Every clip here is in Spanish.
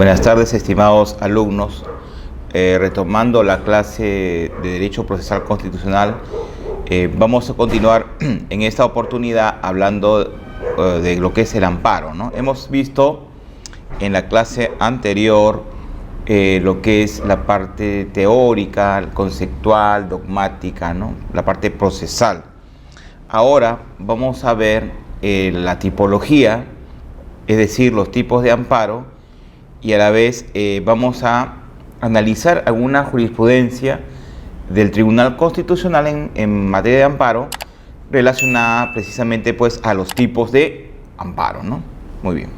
Buenas tardes, estimados alumnos. Retomando la clase de Derecho Procesal Constitucional, vamos a continuar en esta oportunidad hablando de lo que es el amparo, ¿no? Hemos visto en la clase anterior lo que es la parte teórica, conceptual, dogmática, ¿no? La parte procesal. Ahora vamos a ver la tipología, es decir, los tipos de amparo, y a la vez vamos a analizar alguna jurisprudencia del Tribunal Constitucional en materia de amparo relacionada precisamente pues a los tipos de amparo, ¿no? Muy bien.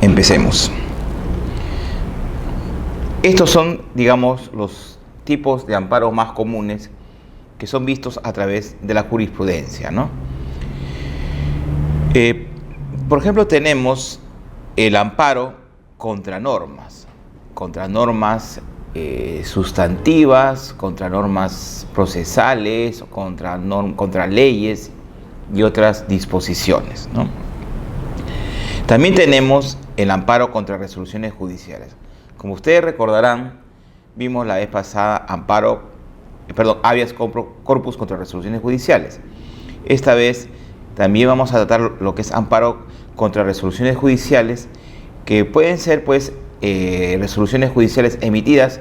Empecemos. Estos son, digamos, los tipos de amparo más comunes que son vistos a través de la jurisprudencia, ¿no? Por ejemplo, tenemos el amparo contra normas sustantivas, contra normas procesales, contra leyes y otras disposiciones, ¿no? También tenemos el amparo contra resoluciones judiciales. Como ustedes recordarán, vimos la vez pasada habeas corpus contra resoluciones judiciales. Esta vez también vamos a tratar lo que es amparo contra resoluciones judiciales, que pueden ser pues resoluciones judiciales emitidas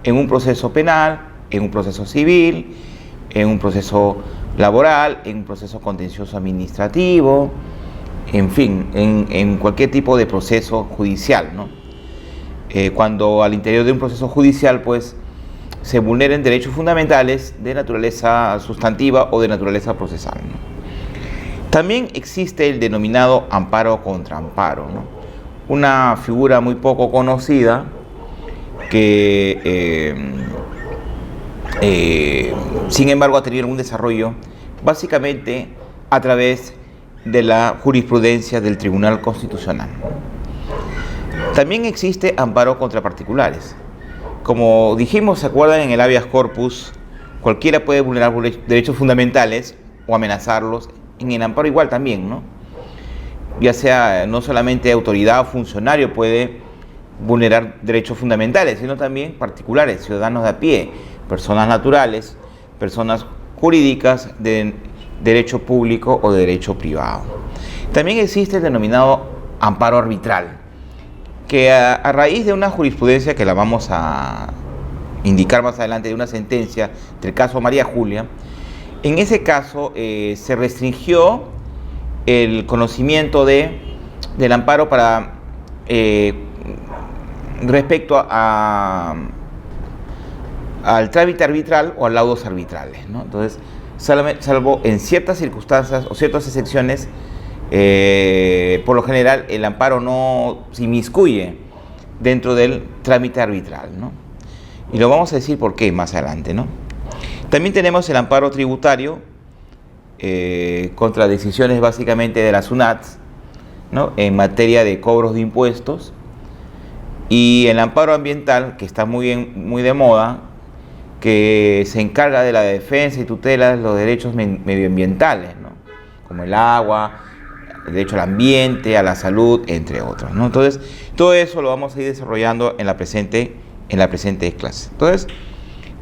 en un proceso penal, en un proceso civil, en un proceso laboral, en un proceso contencioso administrativo, en fin, en cualquier tipo de proceso judicial, ¿no? Cuando al interior de un proceso judicial pues se vulneren derechos fundamentales de naturaleza sustantiva o de naturaleza procesal, ¿no? También existe el denominado amparo contra amparo, ¿no? Una figura muy poco conocida que sin embargo ha tenido algún desarrollo básicamente a través de la jurisprudencia del Tribunal Constitucional. También existe amparo contra particulares. Como dijimos, ¿se acuerdan? En el habeas corpus, cualquiera puede vulnerar derechos fundamentales o amenazarlos. En el amparo igual también, ¿no? Ya sea no solamente autoridad o funcionario puede vulnerar derechos fundamentales, sino también particulares, ciudadanos de a pie, personas naturales, personas jurídicas de derecho público o de derecho privado. También existe el denominado amparo arbitral, que a raíz de una jurisprudencia que la vamos a indicar más adelante, de una sentencia del caso María Julia, en ese caso se restringió el conocimiento del amparo para respecto al trámite arbitral o a laudos arbitrales, ¿no? Entonces, salvo en ciertas circunstancias o ciertas excepciones, por lo general el amparo no se inmiscuye dentro del trámite arbitral, ¿no? Y lo vamos a decir por qué más adelante, ¿no? También tenemos el amparo tributario contra decisiones básicamente de la SUNAT, ¿no? En materia de cobros de impuestos, y el amparo ambiental, que está muy de moda, que se encarga de la defensa y tutela de los derechos medioambientales, ¿no? Como el agua, el derecho al ambiente, a la salud, entre otros, ¿no? Entonces, todo eso lo vamos a ir desarrollando en la presente clase. Entonces,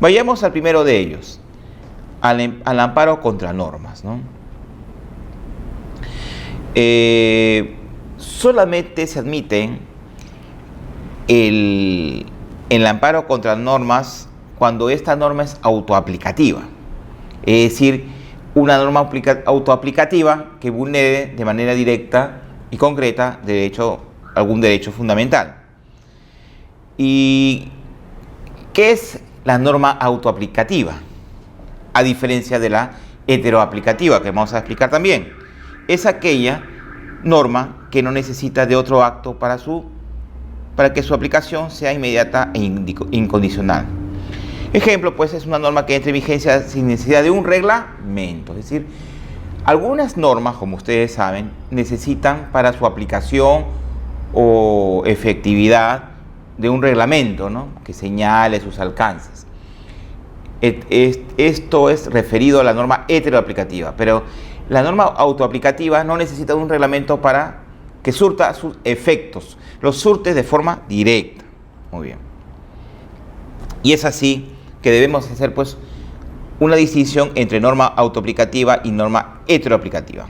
vayamos al primero de ellos, al amparo contra normas, ¿no? Solamente se admite el amparo contra normas cuando esta norma es autoaplicativa, es decir, una norma autoaplicativa que vulnere de manera directa y concreta algún derecho fundamental. ¿Y qué es la norma autoaplicativa? A diferencia de la heteroaplicativa, que vamos a explicar también. Es aquella norma que no necesita de otro acto para que su aplicación sea inmediata e incondicional. Ejemplo, pues, es una norma que entra en vigencia sin necesidad de un reglamento. Es decir, algunas normas, como ustedes saben, necesitan para su aplicación o efectividad de un reglamento, ¿no? Que señale sus alcances. Esto es referido a la norma heteroaplicativa, pero la norma autoaplicativa no necesita de un reglamento para que surta sus efectos, los surte de forma directa. Muy bien. Y es así que debemos hacer pues una distinción entre norma autoaplicativa y norma heteroaplicativa,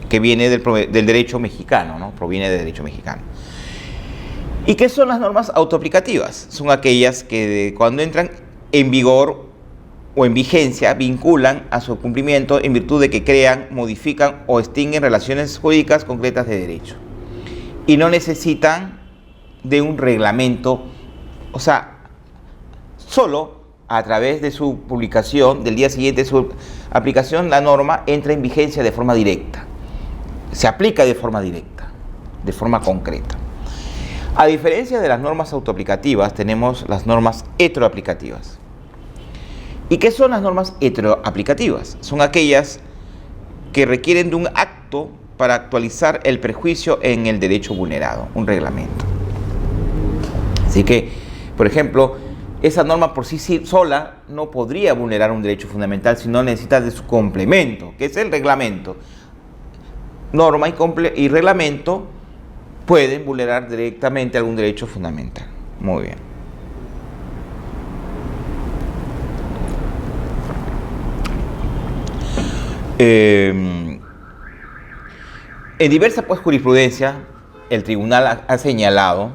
que viene del derecho mexicano, ¿no? Proviene del derecho mexicano. ¿Y qué son las normas autoaplicativas? Son aquellas que cuando entran en vigor o en vigencia vinculan a su cumplimiento en virtud de que crean, modifican o extinguen relaciones jurídicas concretas de derecho. Y no necesitan de un reglamento, o sea, solo a través de su publicación, del día siguiente de su aplicación, la norma entra en vigencia de forma directa. Se aplica de forma directa, de forma concreta. A diferencia de las normas autoaplicativas, tenemos las normas heteroaplicativas. ¿Y qué son las normas heteroaplicativas? Son aquellas que requieren de un acto para actualizar el prejuicio en el derecho vulnerado, un reglamento. Así que, por ejemplo, esa norma por sí sola no podría vulnerar un derecho fundamental si no necesita de su complemento, que es el reglamento. Norma y reglamento pueden vulnerar directamente algún derecho fundamental. Muy bien. En diversa pues, jurisprudencia, el tribunal ha señalado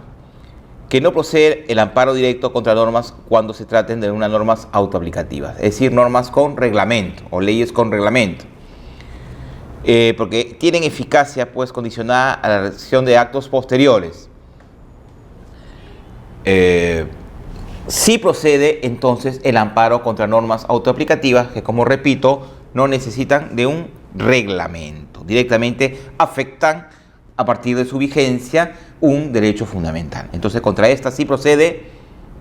que no procede el amparo directo contra normas cuando se traten de unas normas autoaplicativas, es decir, normas con reglamento o leyes con reglamento, porque tienen eficacia pues condicionada a la realización de actos posteriores. Sí procede entonces el amparo contra normas autoaplicativas que, como repito, no necesitan de un reglamento, directamente afectan a partir de su vigencia un derecho fundamental. Entonces contra esta sí procede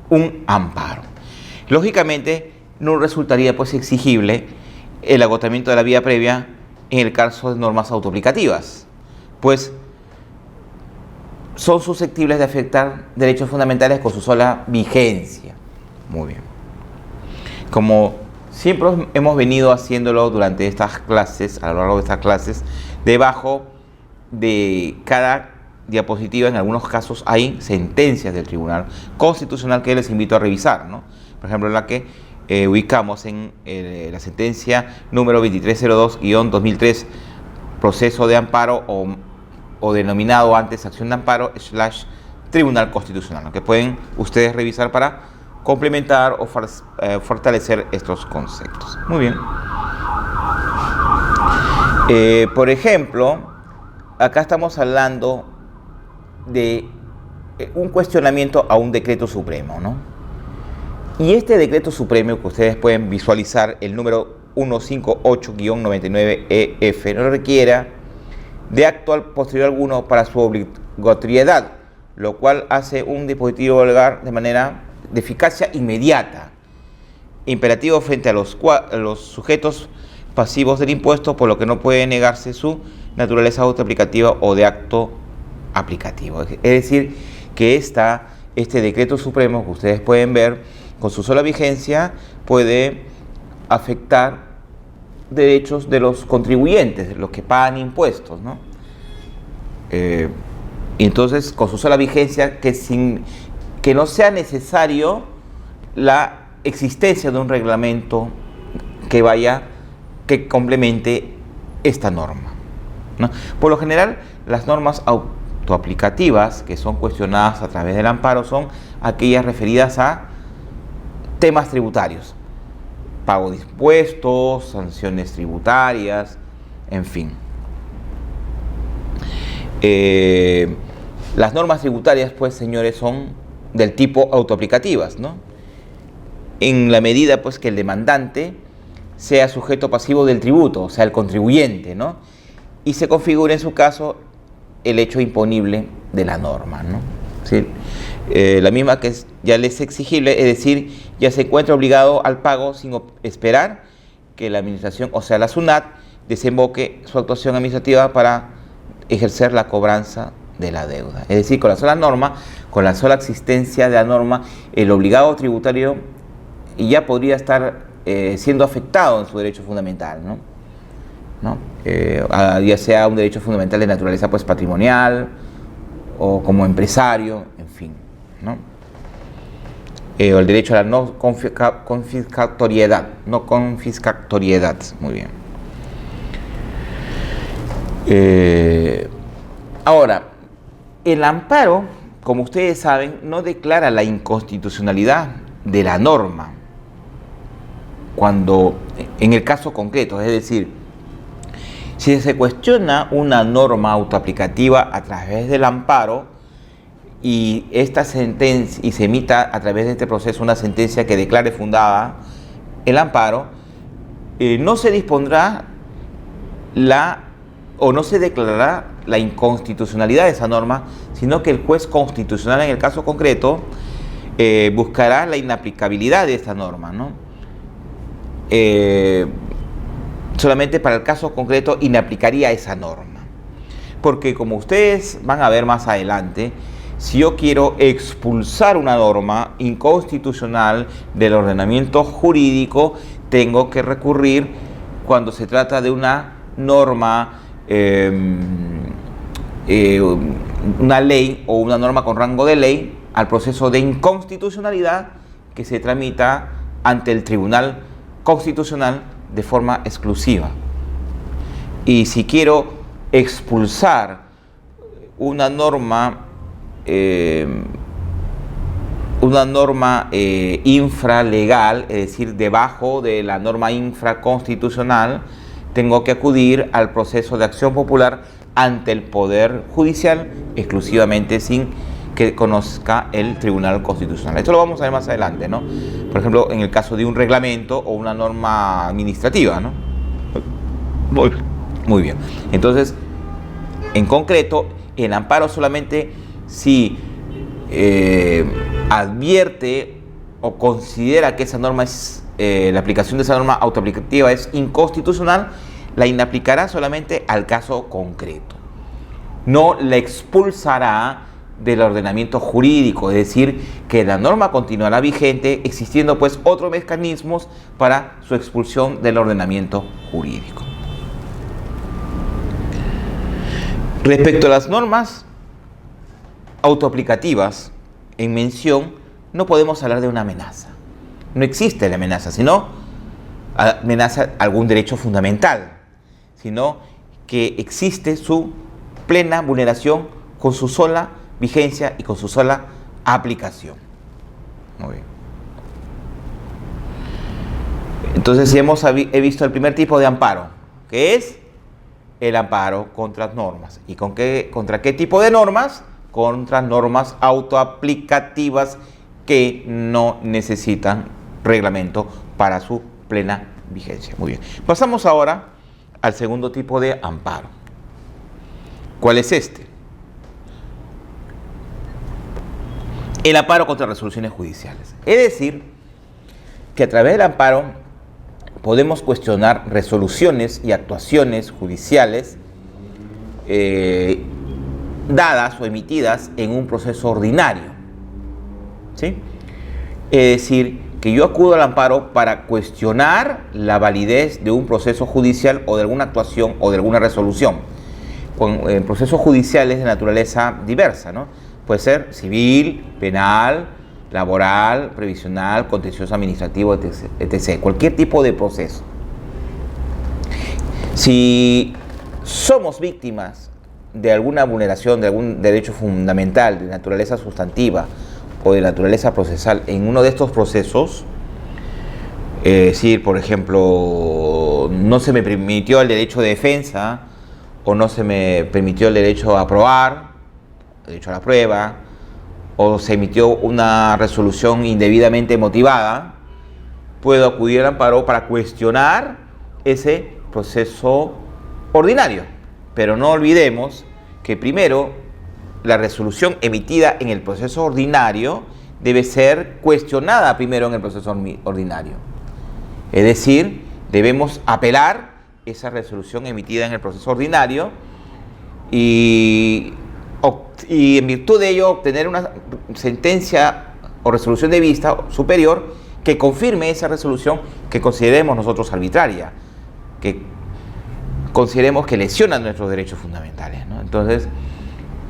un amparo. Lógicamente no resultaría pues exigible el agotamiento de la vía previa en el caso de normas autoaplicativas, pues son susceptibles de afectar derechos fundamentales con su sola vigencia. Muy bien. Como siempre hemos venido haciéndolo durante estas clases, a lo largo de estas clases, debajo de cada diapositiva, en algunos casos hay sentencias del Tribunal Constitucional que les invito a revisar, ¿no? Por ejemplo, la que ubicamos en la sentencia número 2302-2003, proceso de amparo o denominado antes acción de amparo / Tribunal Constitucional, ¿no? Que pueden ustedes revisar para complementar o fortalecer estos conceptos. Muy bien. Por ejemplo, acá estamos hablando de un cuestionamiento a un decreto supremo, ¿no? Y este decreto supremo que ustedes pueden visualizar, el número 158-99-EF, no requiera de acto posterior alguno para su obligatoriedad, lo cual hace un dispositivo legal de manera de eficacia inmediata, imperativo frente a los sujetos pasivos del impuesto, por lo que no puede negarse su naturaleza autoaplicativa o de acto aplicativo. Es decir, que este decreto supremo que ustedes pueden ver, con su sola vigencia, puede afectar derechos de los contribuyentes, de los que pagan impuestos, ¿no? Y entonces, con su sola vigencia, que no sea necesario la existencia de un reglamento que complemente esta norma, ¿no? Por lo general, las normas autoaplicativas que son cuestionadas a través del amparo son aquellas referidas a temas tributarios, pago de impuestos, sanciones tributarias, en fin. Las normas tributarias, pues, señores, son del tipo autoaplicativas, ¿no? En la medida, pues, que el demandante sea sujeto pasivo del tributo, o sea, el contribuyente, ¿no? Y se configure en su caso el hecho imponible de la norma, ¿no? ¿Sí? La misma que ya le es exigible, es decir, ya se encuentra obligado al pago sin esperar que la administración, o sea, la SUNAT, desemboque su actuación administrativa para ejercer la cobranza de la deuda. Es decir, con la sola norma, con la sola existencia de la norma, el obligado tributario ya podría estar siendo afectado en su derecho fundamental, ¿no? ¿no? Ya sea un derecho fundamental de naturaleza pues patrimonial o como empresario, en fin, ¿no? O el derecho a la no confiscatoriedad, muy bien. Ahora, el amparo, como ustedes saben, no declara la inconstitucionalidad de la norma cuando, en el caso concreto, es decir, si se cuestiona una norma autoaplicativa a través del amparo y esta sentencia y se emita a través de este proceso una sentencia que declare fundada el amparo, no se dispondrá no se declarará la inconstitucionalidad de esa norma, sino que el juez constitucional en el caso concreto buscará la inaplicabilidad de esta norma, ¿no? Solamente para el caso concreto inaplicaría esa norma. Porque como ustedes van a ver más adelante, si yo quiero expulsar una norma inconstitucional del ordenamiento jurídico, tengo que recurrir, cuando se trata de una norma, una ley o una norma con rango de ley, al proceso de inconstitucionalidad que se tramita ante el Tribunal Constitucional de forma exclusiva. Y si quiero expulsar una norma infralegal, es decir, debajo de la norma infraconstitucional, tengo que acudir al proceso de acción popular ante el Poder Judicial exclusivamente sin que conozca el Tribunal Constitucional. Esto lo vamos a ver más adelante, ¿no? Por ejemplo, en el caso de un reglamento o una norma administrativa, ¿no? Muy bien. Entonces, en concreto, el amparo solamente si advierte o considera que esa norma es, la aplicación de esa norma autoaplicativa es inconstitucional, la inaplicará solamente al caso concreto. No la expulsará del ordenamiento jurídico, es decir, que la norma continuará vigente, existiendo pues otros mecanismos para su expulsión del ordenamiento jurídico. Respecto a las normas autoaplicativas en mención, no podemos hablar de una amenaza. No existe la amenaza, sino amenaza algún derecho fundamental, sino que existe su plena vulneración con su sola vigencia y con su sola aplicación. Muy bien. Entonces he visto el primer tipo de amparo, que es el amparo contra normas. ¿Y contra qué tipo de normas? Contra normas autoaplicativas que no necesitan reglamento para su plena vigencia. Muy bien. Pasamos ahora al segundo tipo de amparo. ¿Cuál es este? El amparo contra resoluciones judiciales. Es decir, que a través del amparo podemos cuestionar resoluciones y actuaciones judiciales dadas o emitidas en un proceso ordinario. ¿Sí? Es decir, que yo acudo al amparo para cuestionar la validez de un proceso judicial o de alguna actuación o de alguna resolución. En procesos judiciales de naturaleza diversa, ¿no? Puede ser civil, penal, laboral, previsional, contencioso administrativo, etc. Cualquier tipo de proceso. Si somos víctimas de alguna vulneración de algún derecho fundamental de naturaleza sustantiva o de naturaleza procesal en uno de estos procesos, es decir, por ejemplo, no se me permitió el derecho de defensa o no se me permitió el derecho a probar, derecho a la prueba, o se emitió una resolución indebidamente motivada, puedo acudir al amparo para cuestionar ese proceso ordinario. Pero no olvidemos que primero la resolución emitida en el proceso ordinario debe ser cuestionada primero en el proceso ordinario. Es decir, debemos apelar esa resolución emitida en el proceso ordinario y en virtud de ello obtener una sentencia o resolución de vista superior que confirme esa resolución que consideremos nosotros arbitraria, que consideremos que lesionan nuestros derechos fundamentales, ¿no? Entonces,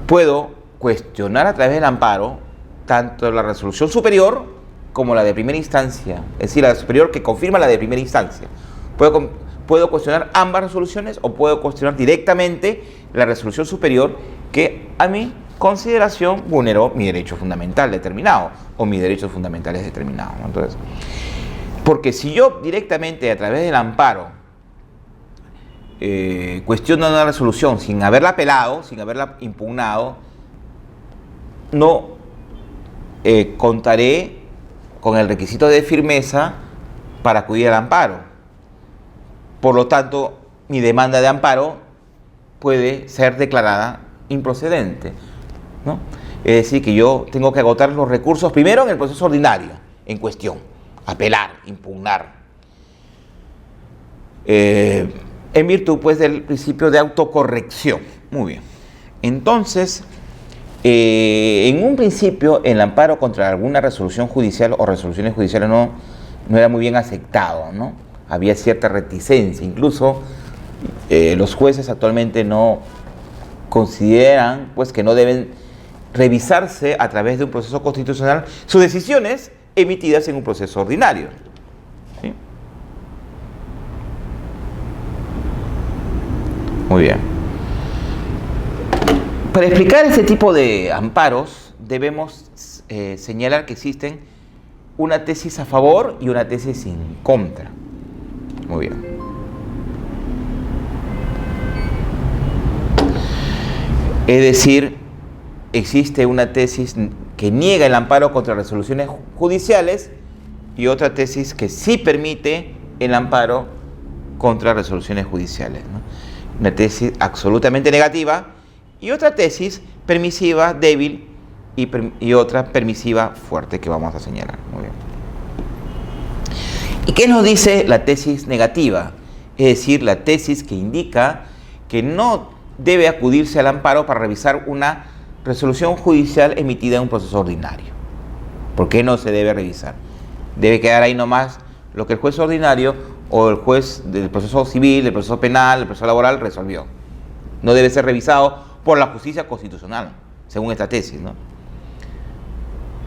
puedo cuestionar a través del amparo tanto la resolución superior como la de primera instancia, es decir, la superior que confirma la de primera instancia. Puedo cuestionar ambas resoluciones o puedo cuestionar directamente la resolución superior que a mi consideración vulneró mi derecho fundamental determinado o mis derechos fundamentales determinados, ¿no? Entonces, porque si yo directamente a través del amparo cuestiono una resolución sin haberla apelado, sin haberla impugnado, no contaré con el requisito de firmeza para acudir al amparo. Por lo tanto, mi demanda de amparo puede ser declarada improcedente, ¿no? Es decir, que yo tengo que agotar los recursos primero en el proceso ordinario en cuestión, apelar, impugnar, en virtud pues del principio de autocorrección. Muy bien. Entonces, en un principio el amparo contra alguna resolución judicial o resoluciones judiciales no era muy bien aceptado, ¿no? Había cierta reticencia, incluso los jueces actualmente no consideran pues que no deben revisarse a través de un proceso constitucional sus decisiones emitidas en un proceso ordinario, ¿sí? Muy bien. Para explicar este tipo de amparos debemos señalar que existen una tesis a favor y una tesis en contra. Muy bien. Es decir, existe una tesis que niega el amparo contra resoluciones judiciales y otra tesis que sí permite el amparo contra resoluciones judiciales, ¿no? Una tesis absolutamente negativa y otra tesis permisiva débil y otra permisiva fuerte que vamos a señalar. Muy bien. ¿Y qué nos dice la tesis negativa? Es decir, la tesis que indica que no debe acudirse al amparo para revisar una resolución judicial emitida en un proceso ordinario. ¿Por qué no se debe revisar? Debe quedar ahí nomás lo que el juez ordinario o el juez del proceso civil, del proceso penal, del proceso laboral resolvió. No debe ser revisado por la justicia constitucional, según esta tesis, ¿no?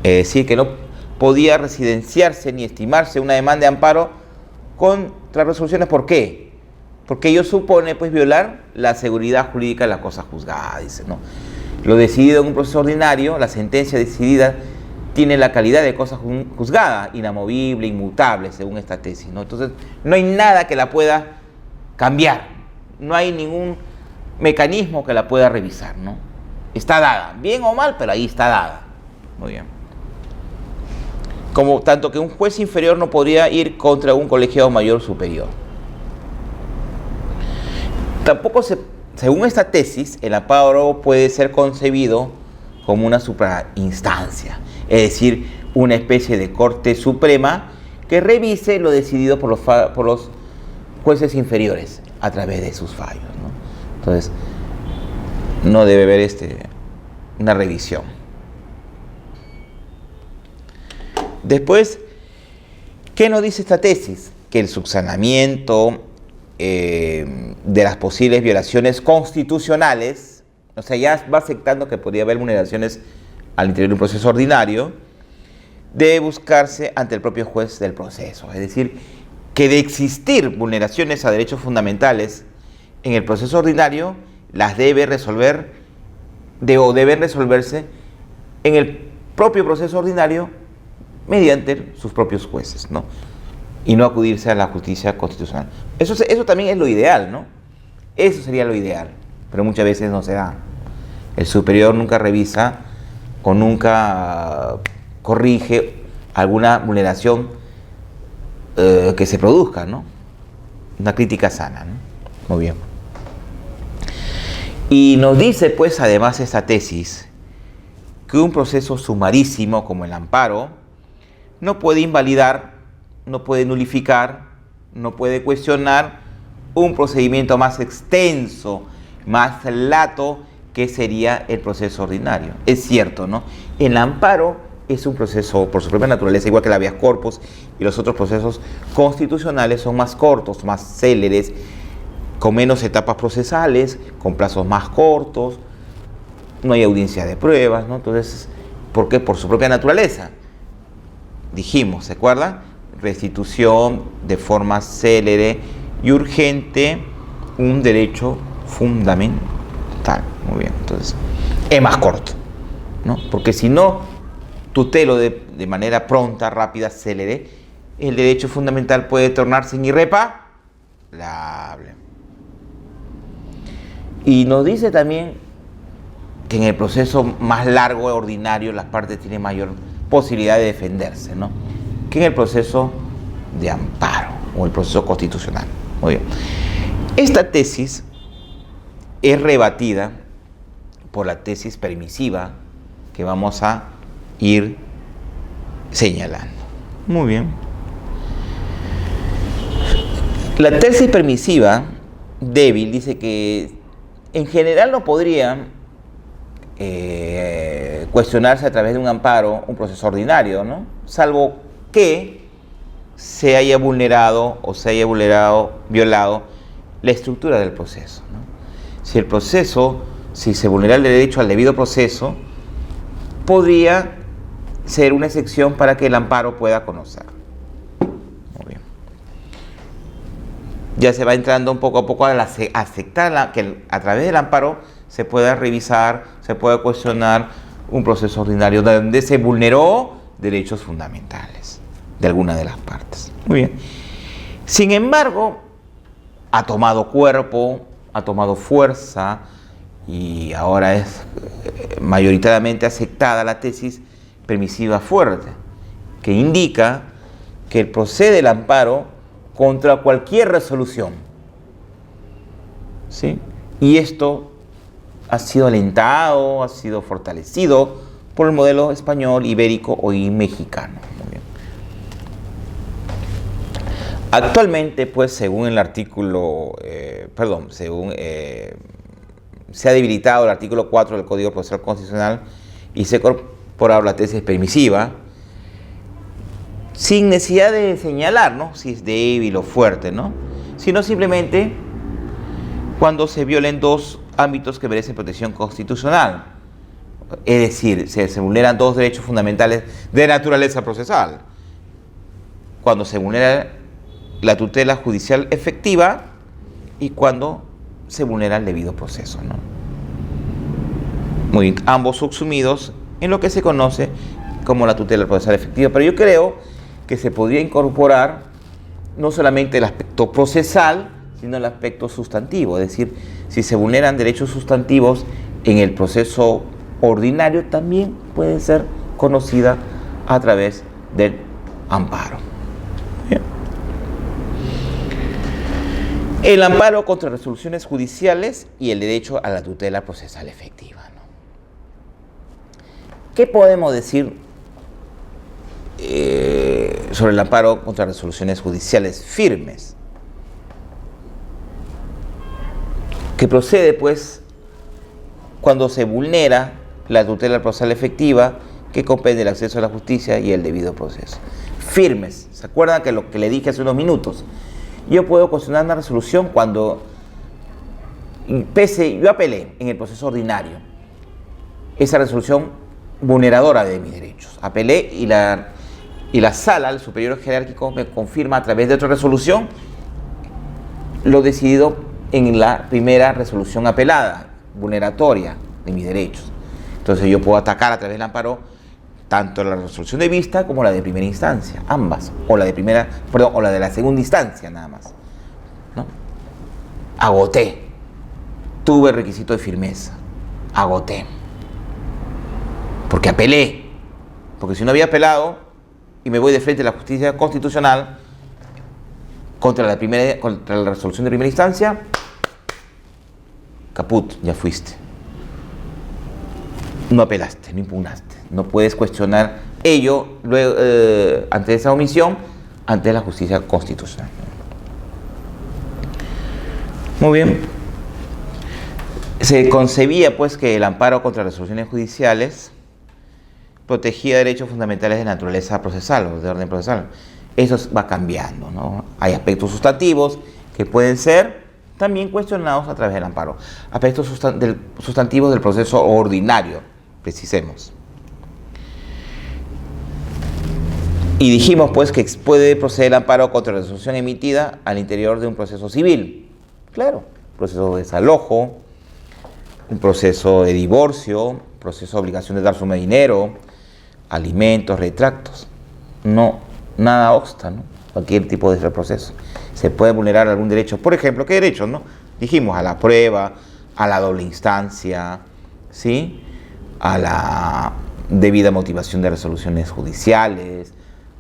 Es decir, que no podía residenciarse ni estimarse una demanda de amparo contra resoluciones. ¿Por qué? Porque ello supone pues violar la seguridad jurídica de la cosa juzgada, dice, ¿no? Lo decidido en un proceso ordinario, la sentencia decidida tiene la calidad de cosa juzgada, inamovible, inmutable, según esta tesis, ¿no? Entonces, no hay nada que la pueda cambiar, no hay ningún mecanismo que la pueda revisar, ¿no? Está dada, bien o mal, pero ahí está dada. Muy bien. Como tanto que un juez inferior no podría ir contra un colegiado mayor superior. Tampoco según esta tesis, el amparo puede ser concebido como una suprainstancia, es decir, una especie de corte suprema que revise lo decidido por los jueces inferiores a través de sus fallos, ¿no? Entonces, no debe haber una revisión. Después, ¿qué nos dice esta tesis? Que el subsanamiento de las posibles violaciones constitucionales, o sea, ya va aceptando que podría haber vulneraciones al interior de un proceso ordinario, debe buscarse ante el propio juez del proceso. Es decir, que de existir vulneraciones a derechos fundamentales en el proceso ordinario, las debe resolver o deben resolverse en el propio proceso ordinario mediante sus propios jueces, ¿no? Y no acudirse a la justicia constitucional. Eso también es lo ideal, ¿no? Eso sería lo ideal, pero muchas veces no se da. El superior nunca revisa o nunca corrige alguna vulneración que se produzca, ¿no? Una crítica sana, ¿no? Muy bien. Y nos dice, pues, además esta tesis, que un proceso sumarísimo como el amparo no puede invalidar, no puede nulificar, no puede cuestionar un procedimiento más extenso, más lato, que sería el proceso ordinario. Es cierto, ¿no? El amparo es un proceso por su propia naturaleza, igual que la habeas corpus y los otros procesos constitucionales son más cortos, más céleres, con menos etapas procesales, con plazos más cortos, no hay audiencia de pruebas, ¿no? Entonces, ¿por qué? Por su propia naturaleza. Dijimos, ¿se acuerdan? Restitución de forma célere y urgente, un derecho fundamental. Muy bien, entonces, es más corto, ¿no? Porque si no tutelo de manera pronta, rápida, célere, el derecho fundamental puede tornarse irreparable. Y nos dice también que en el proceso más largo, ordinario, las partes tienen mayor posibilidad de defenderse, ¿no? Que en el proceso de amparo o el proceso constitucional. Muy bien. Esta tesis es rebatida por la tesis permisiva que vamos a ir señalando. Muy bien. La tesis permisiva débil dice que en general no podría cuestionarse a través de un amparo un proceso ordinario, ¿no? Salvo que se haya vulnerado o se haya violado la estructura del proceso, ¿no? Si se vulnera el derecho al debido proceso, podría ser una excepción para que el amparo pueda conocer. Muy bien. Ya se va entrando un poco a poco a aceptar que a través del amparo se pueda revisar, se pueda cuestionar un proceso ordinario donde se vulneró derechos fundamentales de alguna de las partes. Muy bien. Sin embargo, ha tomado cuerpo, ha tomado fuerza y ahora es mayoritariamente aceptada la tesis permisiva fuerte, que indica que procede el amparo contra cualquier resolución, ¿sí? Y esto ha sido alentado, ha sido fortalecido por el modelo español, ibérico o mexicano. Muy bien. Actualmente, pues, según el artículo, se ha debilitado el artículo 4 del Código Procesal Constitucional y se ha incorporado la tesis permisiva, sin necesidad de señalar, ¿no?, si es débil o fuerte, ¿no?, sino simplemente cuando se violen dos ámbitos que merecen protección constitucional. Es decir, se vulneran dos derechos fundamentales de naturaleza procesal. Cuando se vulnera la tutela judicial efectiva y cuando se vulnera el debido proceso, ¿no? Muy bien, ambos subsumidos en lo que se conoce como la tutela procesal efectiva. Pero yo creo que se podría incorporar no solamente el aspecto procesal, sino el aspecto sustantivo. Es decir, si se vulneran derechos sustantivos en el proceso ordinario, también puede ser conocida a través del amparo. Bien. El amparo contra resoluciones judiciales y el derecho a la tutela procesal efectiva, ¿no? ¿Qué podemos decir sobre el amparo contra resoluciones judiciales firmes? Que procede, pues, cuando se vulnera la tutela procesal efectiva que comprende el acceso a la justicia y el debido proceso. Firmes. ¿Se acuerdan que lo que le dije hace unos minutos? Yo puedo cuestionar una resolución cuando yo apelé en el proceso ordinario esa resolución vulneradora de mis derechos. Apelé y la sala, el superior jerárquico, me confirma a través de otra resolución lo decidido en la primera resolución apelada, vulneratoria de mis derechos. Entonces yo puedo atacar a través del amparo tanto la resolución de vista como la de primera instancia, ambas, o la de la segunda instancia nada más, ¿no? Agoté, tuve el requisito de firmeza, agoté, porque apelé, porque si no había apelado y me voy de frente a la justicia constitucional contra la resolución de primera instancia, caput, ya fuiste. No apelaste, no impugnaste. No puedes cuestionar ello luego, ante esa omisión, ante la justicia constitucional. Muy bien. Se concebía, pues, que el amparo contra resoluciones judiciales protegía derechos fundamentales de naturaleza procesal o de orden procesal. Eso va cambiando, ¿no? Hay aspectos sustantivos que pueden ser también cuestionados a través del amparo. Aspectos sustantivos del proceso ordinario, precisemos. Y dijimos pues que puede proceder el amparo contra la resolución emitida al interior de un proceso civil. Claro, proceso de desalojo, un proceso de divorcio, proceso de obligación de dar suma de dinero, alimentos, retractos. No, nada obsta, ¿no? Cualquier tipo de proceso. Se puede vulnerar algún derecho. Por ejemplo, ¿qué derechos, no? Dijimos a la prueba, a la doble instancia, ¿sí? A la debida motivación de resoluciones judiciales,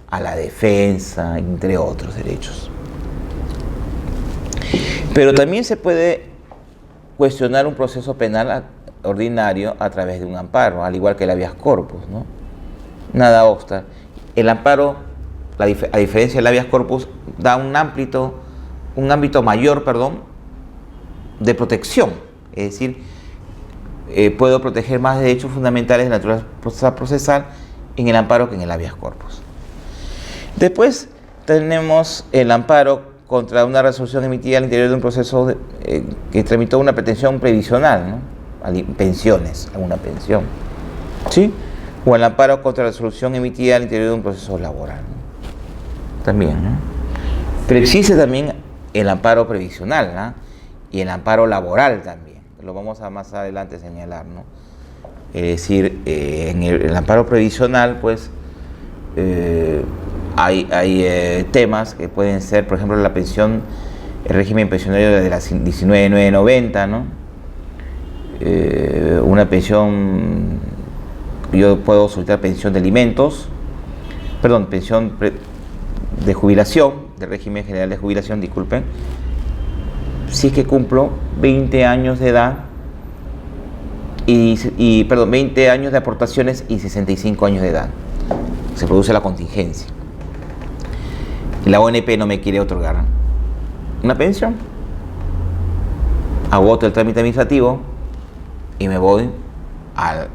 a la defensa, entre otros derechos. Pero también se puede cuestionar un proceso penal ordinario a través de un amparo, al igual que el habeas corpus, ¿no? Nada obsta. El amparo, a diferencia del habeas corpus, da un ámbito mayor, de protección. Es decir, puedo proteger más derechos fundamentales de naturaleza procesal en el amparo que en el habeas corpus. Después tenemos el amparo contra una resolución emitida al interior de un proceso que tramitó una pretensión previsional, ¿no? Pensiones, alguna pensión, ¿sí? O el amparo contra la resolución emitida al interior de un proceso laboral, ¿no? También, ¿no? Pero existe también el amparo previsional, ¿no? Y el amparo laboral también. Lo vamos a más adelante señalar, ¿no? Es decir, en el amparo previsional, pues, hay temas que pueden ser, por ejemplo, la pensión, el régimen pensionario de las 19.990, ¿no? Una pensión, yo puedo solicitar pensión de alimentos, pensión de jubilación, del régimen general de jubilación, disculpen, si es que cumplo 20 años de edad y 20 años de aportaciones y 65 años de edad. Se produce la contingencia. La ONP no me quiere otorgar una pensión. Agoto el trámite administrativo y me voy al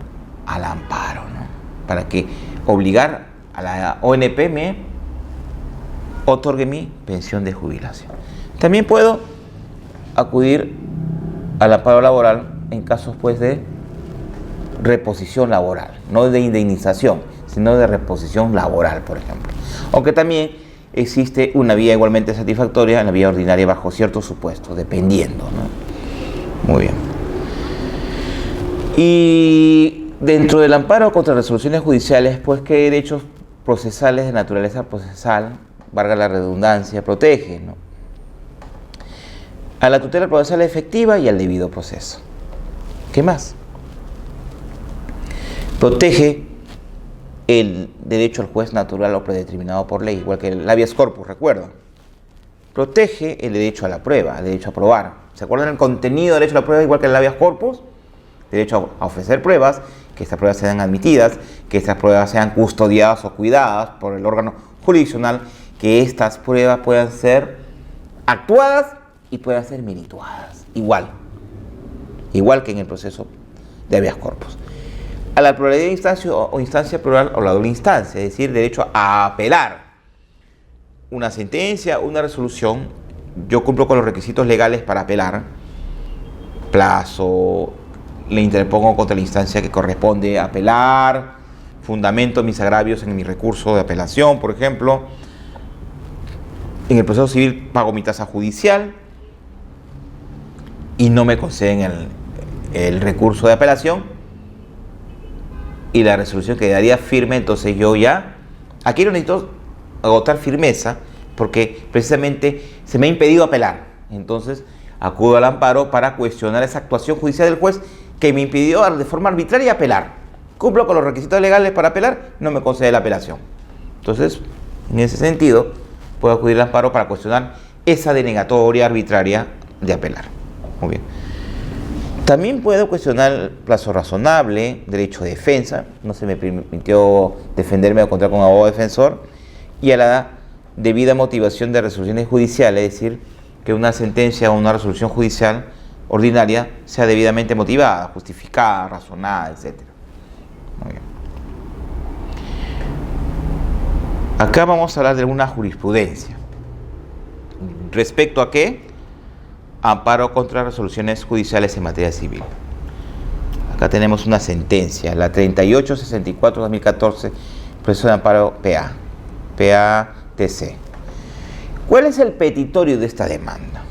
amparo, ¿no? Para que obligar a la ONP me otorgue mi pensión de jubilación. También puedo acudir al amparo laboral en casos, pues, de reposición laboral, no de indemnización, sino de reposición laboral, por ejemplo. Aunque también existe una vía igualmente satisfactoria en la vía ordinaria bajo ciertos supuestos, dependiendo, ¿no? Muy bien. Y dentro del amparo contra resoluciones judiciales, pues, ¿qué derechos procesales de naturaleza procesal, valga la redundancia, protege, ¿no? A la tutela procesal efectiva y al debido proceso. ¿Qué más? Protege el derecho al juez natural o predeterminado por ley, igual que el habeas corpus, recuerdan. Protege el derecho a la prueba, el derecho a probar. ¿Se acuerdan el contenido del derecho a la prueba, igual que el habeas corpus? Derecho a ofrecer pruebas, que estas pruebas sean admitidas, que estas pruebas sean custodiadas o cuidadas por el órgano jurisdiccional, que estas pruebas puedan ser actuadas y puedan ser merituadas. Igual que en el proceso de habeas corpus. A la pluralidad de instancia o instancia plural o la doble instancia, es decir, derecho a apelar una sentencia, una resolución. Yo cumplo con los requisitos legales para apelar, plazo, le interpongo contra la instancia que corresponde apelar, fundamento mis agravios en mi recurso de apelación, por ejemplo. En el proceso civil pago mi tasa judicial y no me conceden el recurso de apelación, y la resolución quedaría firme. Entonces yo ya, aquí no necesito agotar firmeza, porque precisamente se me ha impedido apelar. Entonces acudo al amparo para cuestionar esa actuación judicial del juez que me impidió de forma arbitraria apelar. Cumplo con los requisitos legales para apelar, no me concede la apelación. Entonces, en ese sentido, puedo acudir al amparo para cuestionar esa denegatoria arbitraria de apelar. Muy bien. También puedo cuestionar el plazo razonable, derecho de defensa, no se me permitió defenderme o contar con un abogado defensor, y a la debida motivación de resoluciones judiciales, es decir, que una sentencia o una resolución judicial ordinaria sea debidamente motivada, justificada, razonada, etc. Muy bien. Acá vamos a hablar de alguna jurisprudencia. ¿Respecto a qué? amparo contra resoluciones judiciales en materia civil. Acá tenemos una sentencia, la 3864-2014, proceso de amparo PATC. ¿Cuál es el petitorio de esta demanda?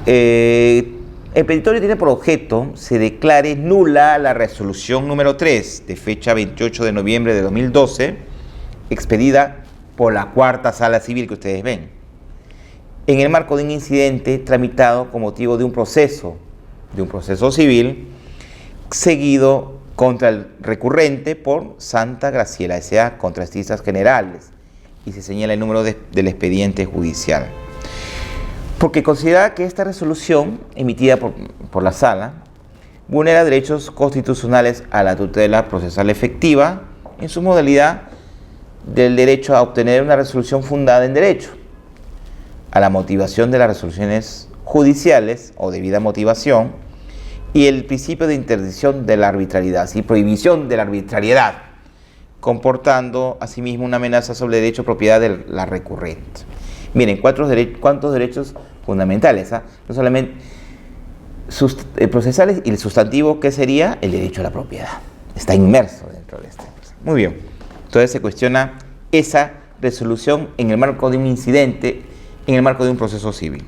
El petitorio tiene por objeto se declare nula la resolución número 3 de fecha 28 de noviembre de 2012, expedida por la Cuarta Sala Civil que ustedes ven, en el marco de un incidente tramitado con motivo de un proceso civil seguido contra el recurrente por Santa Graciela S.A., Contratistas Generales, y se señala el número del expediente judicial. Porque considera que esta resolución emitida por la Sala vulnera derechos constitucionales a la tutela procesal efectiva en su modalidad del derecho a obtener una resolución fundada en derecho, a la motivación de las resoluciones judiciales o debida motivación, y el principio de interdicción de la arbitrariedad y prohibición de la arbitrariedad, comportando asimismo una amenaza sobre el derecho a propiedad de la recurrente. Miren, cuántos derechos fundamentales, no solamente procesales, y el sustantivo, que sería el derecho a la propiedad. Está inmerso dentro de este. Muy bien. Entonces se cuestiona esa resolución en el marco de un incidente, en el marco de un proceso civil.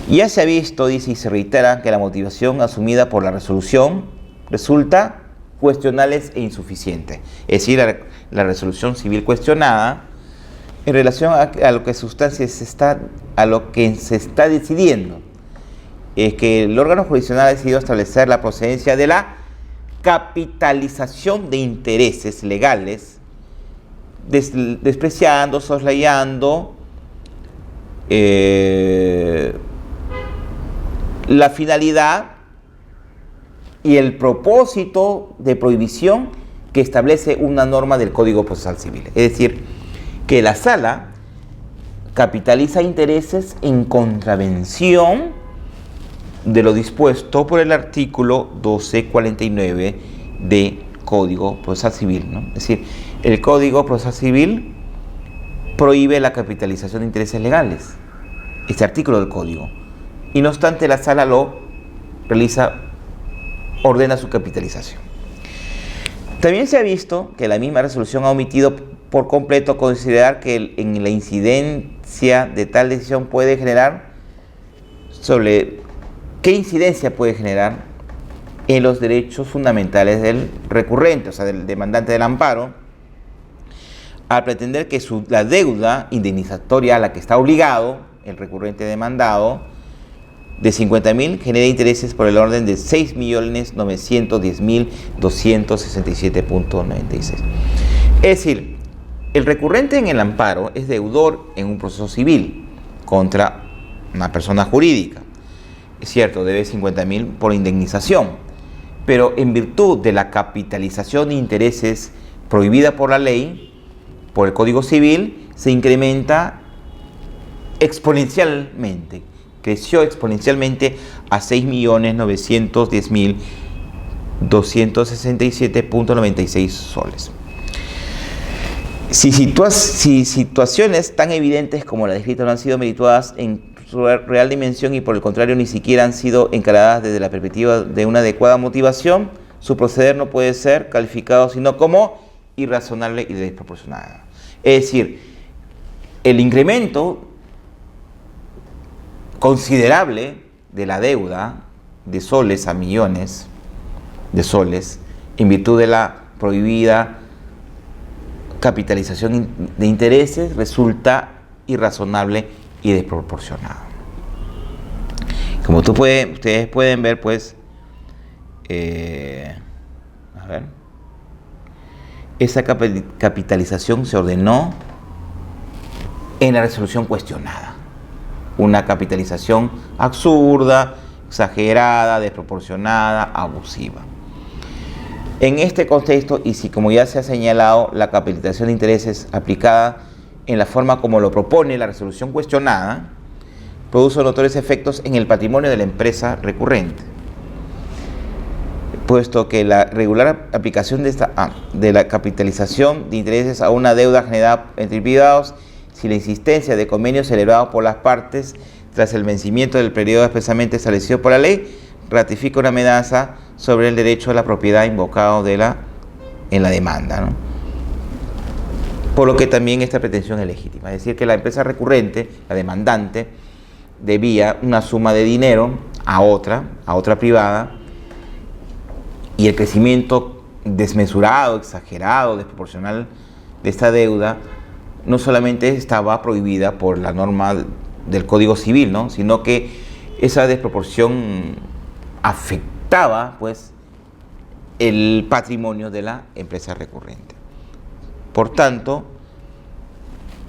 Ya se ha visto, dice, y se reitera que la motivación asumida por la resolución resulta cuestionable e insuficiente. Es decir, la resolución civil cuestionada en relación a lo que se está decidiendo, es que el órgano jurisdiccional ha decidido establecer la procedencia de la capitalización de intereses legales, despreciando, soslayando la finalidad y el propósito de prohibición que establece una norma del Código Procesal Civil. Es decir, que la Sala capitaliza intereses en contravención de lo dispuesto por el artículo 1249 de Código Procesal Civil, ¿no? Es decir, el Código Procesal Civil prohíbe la capitalización de intereses legales, este artículo del Código, y no obstante la Sala lo realiza, ordena su capitalización. También se ha visto que la misma resolución ha omitido por completo considerar que en la incidencia de tal decisión puede generar ¿qué incidencia puede generar en los derechos fundamentales del recurrente, o sea, del demandante del amparo, al pretender que la deuda indemnizatoria a la que está obligado el recurrente demandado de 50.000 genera intereses por el orden de 6.910.267.96? Es decir, el recurrente en el amparo es deudor en un proceso civil contra una persona jurídica. Es cierto, debe 50.000 por indemnización, pero en virtud de la capitalización de intereses prohibida por la ley, por el Código Civil, se incrementa exponencialmente, creció exponencialmente a 6.910.267.96 soles. Si situaciones tan evidentes como las descritas no han sido merituadas en su real dimensión y por el contrario ni siquiera han sido encaradas desde la perspectiva de una adecuada motivación, su proceder no puede ser calificado sino como irrazonable y desproporcionado. Es decir, el incremento considerable de la deuda de soles a millones de soles en virtud de la prohibida capitalización de intereses resulta irrazonable y desproporcionado. Como ustedes pueden ver, pues, esa capitalización se ordenó en la resolución cuestionada. Una capitalización absurda, exagerada, desproporcionada, abusiva. En este contexto, y si como ya se ha señalado, la capitalización de intereses aplicada en la forma como lo propone la resolución cuestionada, produce notorios efectos en el patrimonio de la empresa recurrente, puesto que la regular aplicación de la capitalización de intereses a una deuda generada entre privados si la insistencia de convenios celebrados por las partes tras el vencimiento del periodo expresamente establecido por la ley ratifica una amenaza sobre el derecho a la propiedad invocado en la demanda, ¿no? Por lo que también esta pretensión es legítima. Es decir, que la empresa recurrente, la demandante, debía una suma de dinero a otra privada, y el crecimiento desmesurado, exagerado, desproporcional de esta deuda no solamente estaba prohibida por la norma del Código Civil, ¿no?, sino que esa desproporción afectaba, pues, el patrimonio de la empresa recurrente. Por tanto,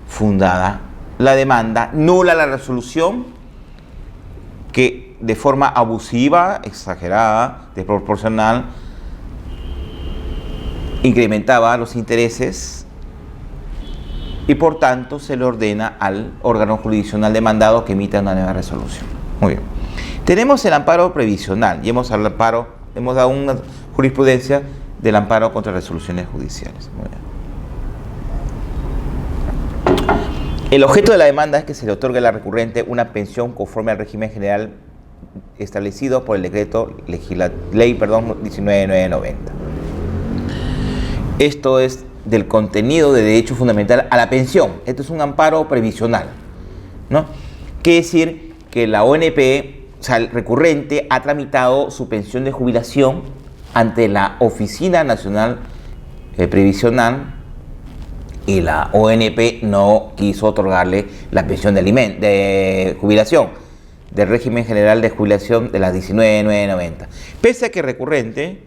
fundada la demanda, nula la resolución que de forma abusiva, exagerada, desproporcional, incrementaba los intereses, y por tanto se le ordena al órgano jurisdiccional demandado que emita una nueva resolución. Muy bien. Tenemos el amparo previsional y hemos dado una jurisprudencia del amparo contra resoluciones judiciales. Muy bien. El objeto de la demanda es que se le otorgue a la recurrente una pensión conforme al régimen general establecido por el decreto ley 19990. Esto es del contenido de derecho fundamental a la pensión. Esto es un amparo previsional, ¿no? Quiere decir que la ONP, o sea, el recurrente, ha tramitado su pensión de jubilación ante la Oficina Nacional Previsional, y la ONP no quiso otorgarle la pensión de jubilación del régimen general de jubilación de las 19.990, pese a que el recurrente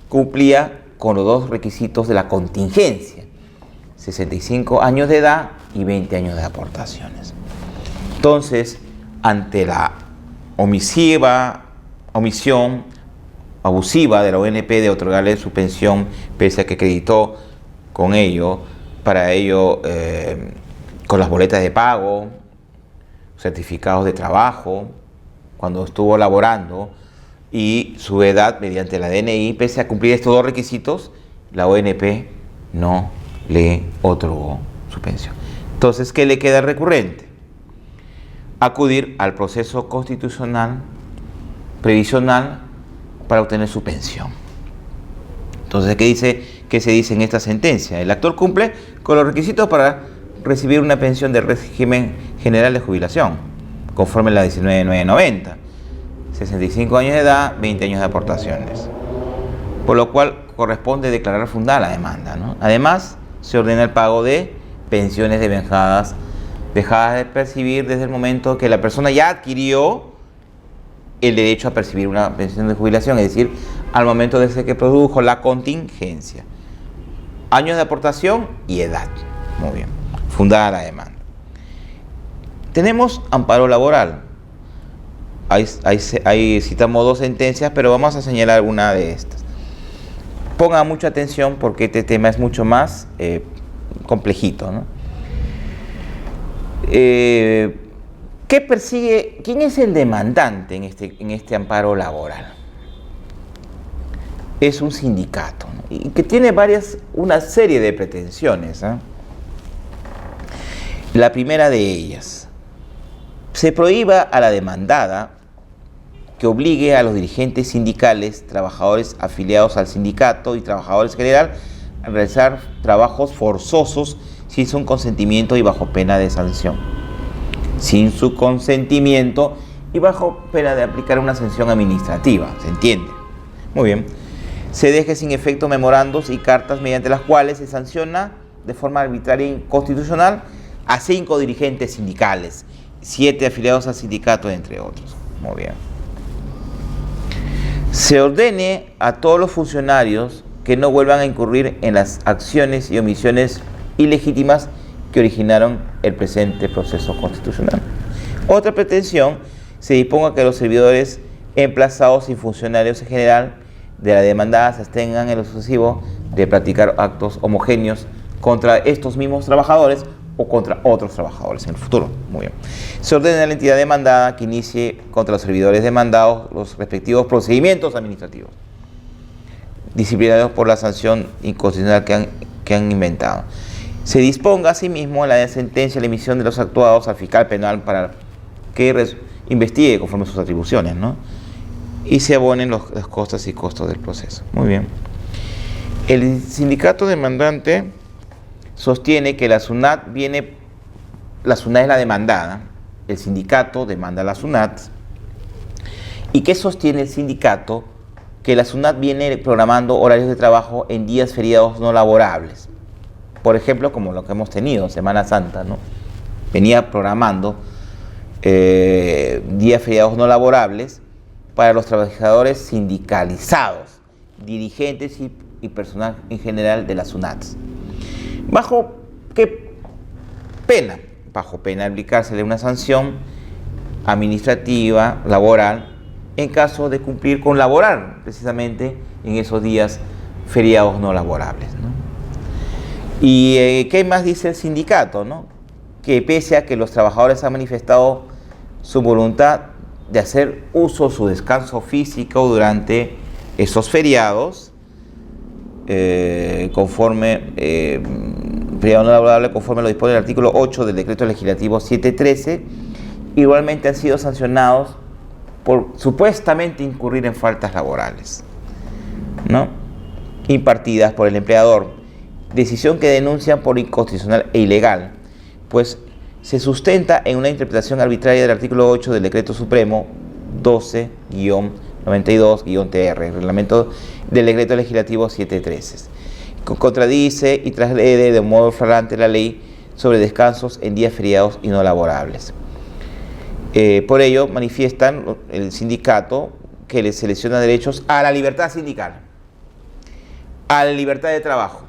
cumplía con los dos requisitos de la contingencia: 65 años de edad y 20 años de aportaciones. Entonces, ante la omisión abusiva de la ONP de otorgarle su pensión, pese a que acreditó con ello, con las boletas de pago, certificados de trabajo, cuando estuvo laborando, y su edad mediante la DNI, pese a cumplir estos dos requisitos, la ONP no le otorgó su pensión. Entonces, ¿qué le queda al recurrente? Acudir al proceso constitucional previsional para obtener su pensión. Entonces, ¿qué se dice en esta sentencia? El actor cumple con los requisitos para recibir una pensión de régimen general de jubilación, conforme a la 19.990. 65 años de edad, 20 años de aportaciones. Por lo cual corresponde declarar fundada la demanda, ¿no? Además, se ordena el pago de pensiones dejadas de percibir desde el momento que la persona ya adquirió el derecho a percibir una pensión de jubilación, es decir, al momento desde que produjo la contingencia. Años de aportación y edad. Muy bien. Fundada la demanda. Tenemos amparo laboral. Ahí citamos dos sentencias, pero vamos a señalar una de estas. Pongan mucha atención porque este tema es mucho más complejito, ¿no? ¿Qué persigue? ¿Quién es el demandante en este amparo laboral? Es un sindicato, ¿no?, y que tiene una serie de pretensiones, ¿eh? La primera de ellas: se prohíba a la demandada que obligue a los dirigentes sindicales, trabajadores afiliados al sindicato y trabajadores general a realizar trabajos forzosos sin su consentimiento y bajo pena de sanción. Sin su consentimiento y bajo pena de aplicar una sanción administrativa, ¿se entiende? Muy bien. Se deje sin efecto memorandos y cartas mediante las cuales se sanciona de forma arbitraria e inconstitucional a 5 dirigentes sindicales, 7 afiliados al sindicato, entre otros. Muy bien. Se ordene a todos los funcionarios que no vuelvan a incurrir en las acciones y omisiones ilegítimas que originaron el presente proceso constitucional. Otra pretensión: se disponga que los servidores emplazados y funcionarios en general de la demandada se abstengan en lo sucesivo de practicar actos homogéneos contra estos mismos trabajadores o contra otros trabajadores en el futuro. Muy bien. Se ordena a la entidad demandada que inicie contra los servidores demandados los respectivos procedimientos administrativos disciplinarios por la sanción inconstitucional que han inventado. Se disponga asimismo la sentencia, la emisión de los actuados al fiscal penal para que investigue conforme a sus atribuciones, ¿no? Y se abonen los costos y costos del proceso. Muy bien. El sindicato demandante sostiene que la SUNAT es la demandada, el sindicato demanda a la SUNAT. ¿Y qué sostiene el sindicato? Que la SUNAT viene programando horarios de trabajo en días feriados no laborables. Por ejemplo, como lo que hemos tenido, Semana Santa, ¿no? Venía programando días feriados no laborables para los trabajadores sindicalizados, dirigentes y personal en general de la SUNAT. ¿Bajo qué pena? Bajo pena de aplicársele una sanción administrativa, laboral, en caso de cumplir con laborar precisamente en esos días feriados no laborables, ¿no? ¿Y qué más dice el sindicato, ¿no? Que pese a que los trabajadores han manifestado su voluntad de hacer uso de su descanso físico durante esos feriados, feriado no laborable conforme lo dispone el artículo 8 del Decreto Legislativo 713, igualmente han sido sancionados por supuestamente incurrir en faltas laborales, ¿no? Impartidas por el empleador, decisión que denuncian por inconstitucional e ilegal, pues se sustenta en una interpretación arbitraria del artículo 8 del Decreto Supremo 12-92-TR, el reglamento del Decreto Legislativo 713. Contradice y trasgrede de modo flagrante la ley sobre descansos en días feriados y no laborables. Por ello, manifiestan el sindicato que les selecciona derechos a la libertad sindical, a la libertad de trabajo,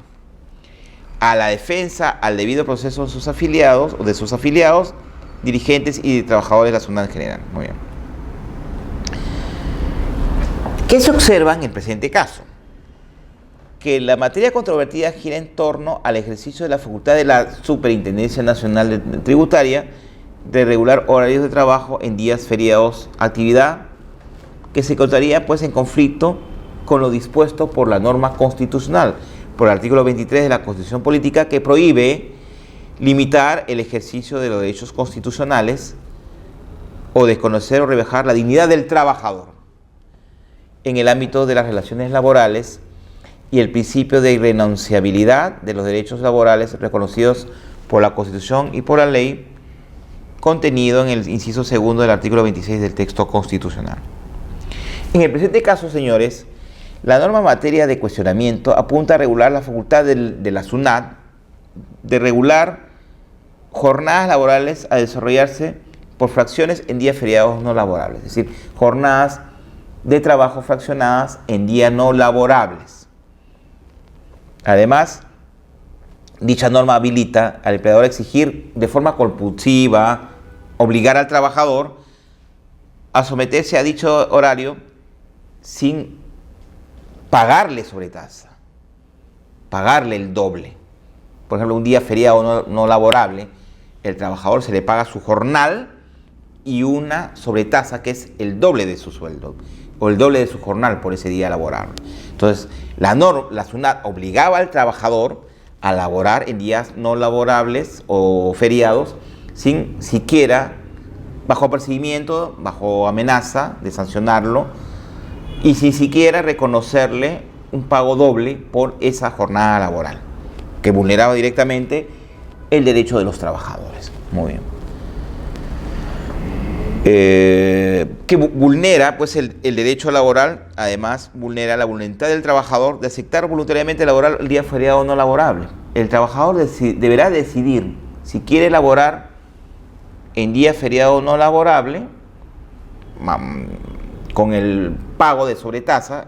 a la defensa, al debido proceso de sus afiliados, dirigentes y trabajadores de la SUNAT en general. Muy bien. ¿Qué se observa en el presente caso? Que la materia controvertida gira en torno al ejercicio de la facultad de la Superintendencia Nacional Tributaria de regular horarios de trabajo en días feriados, actividad que se encontraría pues en conflicto con lo dispuesto por la norma constitucional, por el artículo 23 de la Constitución Política, que prohíbe limitar el ejercicio de los derechos constitucionales o desconocer o rebajar la dignidad del trabajador en el ámbito de las relaciones laborales y el principio de irrenunciabilidad de los derechos laborales reconocidos por la Constitución y por la ley, contenido en el inciso segundo del artículo 26 del texto constitucional. En el presente caso, señores, la norma en materia de cuestionamiento apunta a regular la facultad de la SUNAT de regular jornadas laborales a desarrollarse por fracciones en días feriados no laborables, es decir, jornadas de trabajo fraccionadas en días no laborables. Además, dicha norma habilita al empleador a exigir de forma compulsiva, obligar al trabajador a someterse a dicho horario sin pagarle sobretasa, pagarle el doble. Por ejemplo, un día feriado no laborable, el trabajador se le paga su jornal y una sobretasa que es el doble de su sueldo o el doble de su jornal por ese día laborable. Entonces, la SUNAT obligaba al trabajador a laborar en días no laborables o feriados sin siquiera, bajo apercibimiento, bajo amenaza de sancionarlo y sin siquiera reconocerle un pago doble por esa jornada laboral, que vulneraba directamente el derecho de los trabajadores. Muy bien. Que vulnera pues el derecho laboral, además vulnera la voluntad del trabajador de aceptar voluntariamente laborar el día feriado no laborable. El trabajador deberá decidir si quiere laborar en día feriado no laborable con el pago de sobretasa,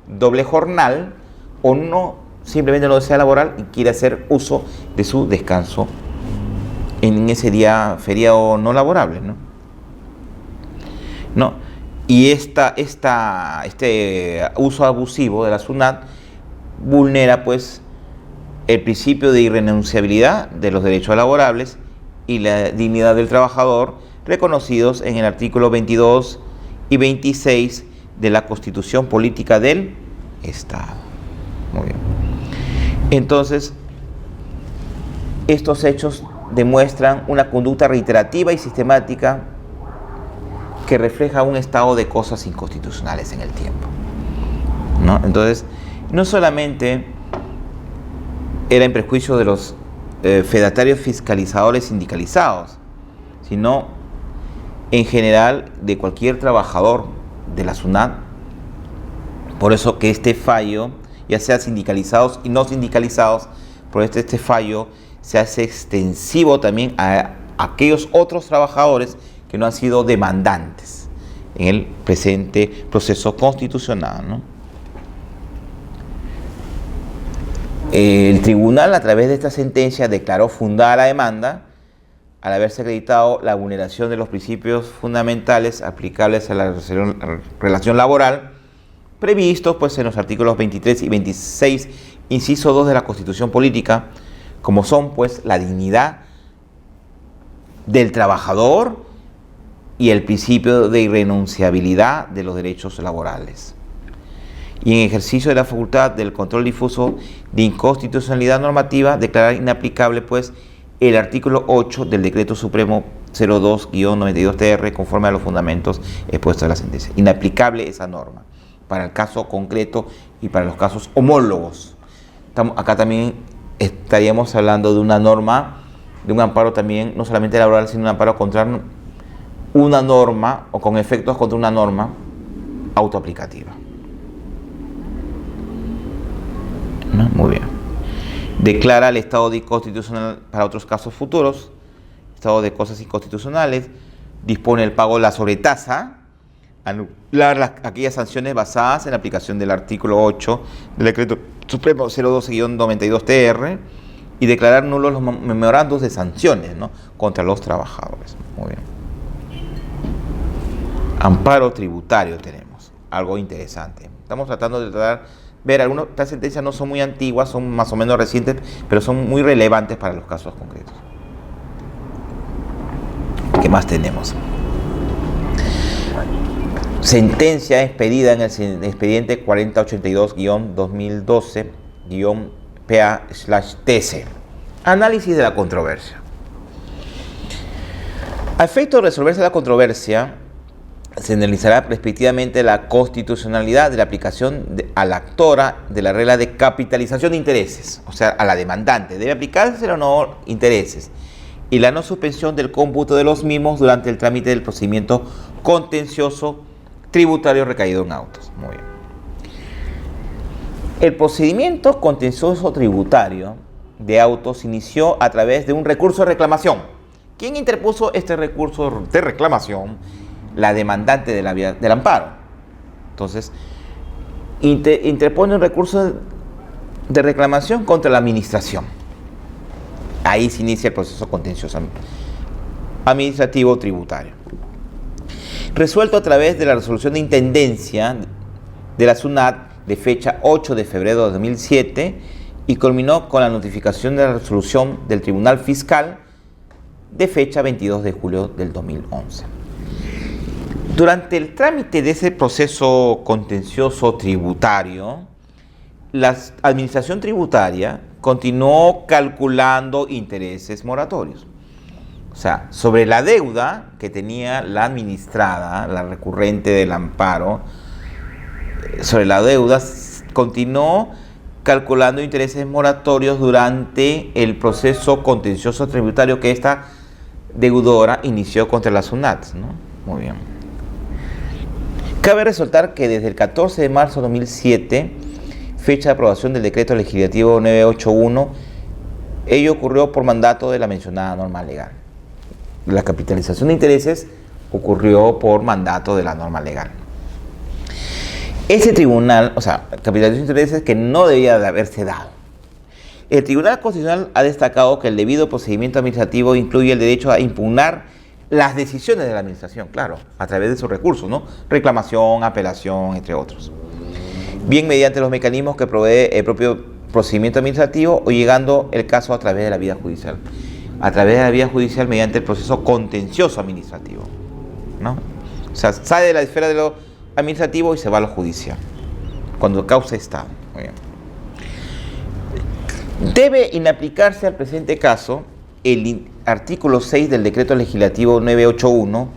doble jornal, o no, simplemente no desea laborar y quiere hacer uso de su descanso en ese día feriado no laborable, ¿no? Y este uso abusivo de la SUNAT vulnera pues el principio de irrenunciabilidad de los derechos laborables y la dignidad del trabajador reconocidos en el artículo 22 y 26 de la Constitución Política del Estado. Muy bien. Entonces, estos hechos demuestran una conducta reiterativa y sistemática que refleja un estado de cosas inconstitucionales en el tiempo, ¿no? Entonces, no solamente era en perjuicio de los fedatarios fiscalizadores sindicalizados, sino en general de cualquier trabajador de la SUNAT. Por eso que este fallo, ya sea sindicalizados y no sindicalizados, por este fallo se hace extensivo también a aquellos otros trabajadores que no han sido demandantes en el presente proceso constitucional, ¿no? El tribunal, a través de esta sentencia, declaró fundada la demanda al haberse acreditado la vulneración de los principios fundamentales aplicables a la relación laboral previstos pues, en los artículos 23 y 26, inciso 2 de la Constitución Política, como son pues la dignidad del trabajador y el principio de irrenunciabilidad de los derechos laborales. Y en ejercicio de la facultad del control difuso de inconstitucionalidad normativa, declarar inaplicable pues el artículo 8 del Decreto Supremo 02-92-TR conforme a los fundamentos expuestos en la sentencia. Inaplicable esa norma para el caso concreto y para los casos homólogos. Acá también estaríamos hablando de una norma, de un amparo también, no solamente laboral, sino un amparo contra una norma o con efectos contra una norma autoaplicativa. ¿No? Muy bien. Declara el estado de inconstitucional para otros casos futuros, estado de cosas inconstitucionales, dispone el pago de la sobretasa, anular aquellas sanciones basadas en la aplicación del artículo 8 del Decreto Supremo 02-92-TR y declarar nulos los memorandos de sanciones, ¿no?, contra los trabajadores. Muy bien. Amparo tributario tenemos, algo interesante. Estamos tratando de ver, estas sentencias no son muy antiguas, son más o menos recientes, pero son muy relevantes para los casos concretos. ¿Qué más tenemos? Sentencia expedida en el expediente 4082-2012-PA/TC. Análisis de la controversia. A efecto de resolverse la controversia, se analizará respectivamente la constitucionalidad de la aplicación a la actora de la regla de capitalización de intereses, o sea, a la demandante. Debe aplicarse o no intereses, y la no suspensión del cómputo de los mismos durante el trámite del procedimiento contencioso tributario recaído en autos. Muy bien. El procedimiento contencioso tributario de autos inició a través de un recurso de reclamación. ¿Quién interpuso este recurso de reclamación? La demandante de la vía del amparo. Entonces, interpone un recurso de reclamación contra la administración. Ahí se inicia el proceso contencioso administrativo tributario. Resuelto a través de la resolución de intendencia de la SUNAT de fecha 8 de febrero de 2007 y culminó con la notificación de la resolución del Tribunal Fiscal de fecha 22 de julio del 2011. Durante el trámite de ese proceso contencioso tributario, la administración tributaria continuó calculando intereses moratorios. O sea, sobre la deuda que tenía la administrada, la recurrente del amparo, sobre la deuda continuó calculando intereses moratorios durante el proceso contencioso tributario que esta deudora inició contra la SUNAT, ¿no? Muy bien. Cabe resaltar que desde el 14 de marzo de 2007, fecha de aprobación del decreto legislativo 981, ello ocurrió por mandato de la mencionada norma legal. La capitalización de intereses ocurrió por mandato de la norma legal. Ese tribunal, o sea, capitalización de intereses que no debía de haberse dado. El Tribunal Constitucional ha destacado que el debido procedimiento administrativo incluye el derecho a impugnar las decisiones de la administración, claro, a través de sus recursos, ¿no? Reclamación, apelación, entre otros. Bien mediante los mecanismos que provee el propio procedimiento administrativo o llegando el caso a través de la vía judicial. A través de la vía judicial mediante el proceso contencioso administrativo, ¿no? O sea, sale de la esfera de lo administrativo y se va a lo judicial, cuando causa estado. Muy bien. Debe inaplicarse al presente caso el artículo 6 del decreto legislativo 981.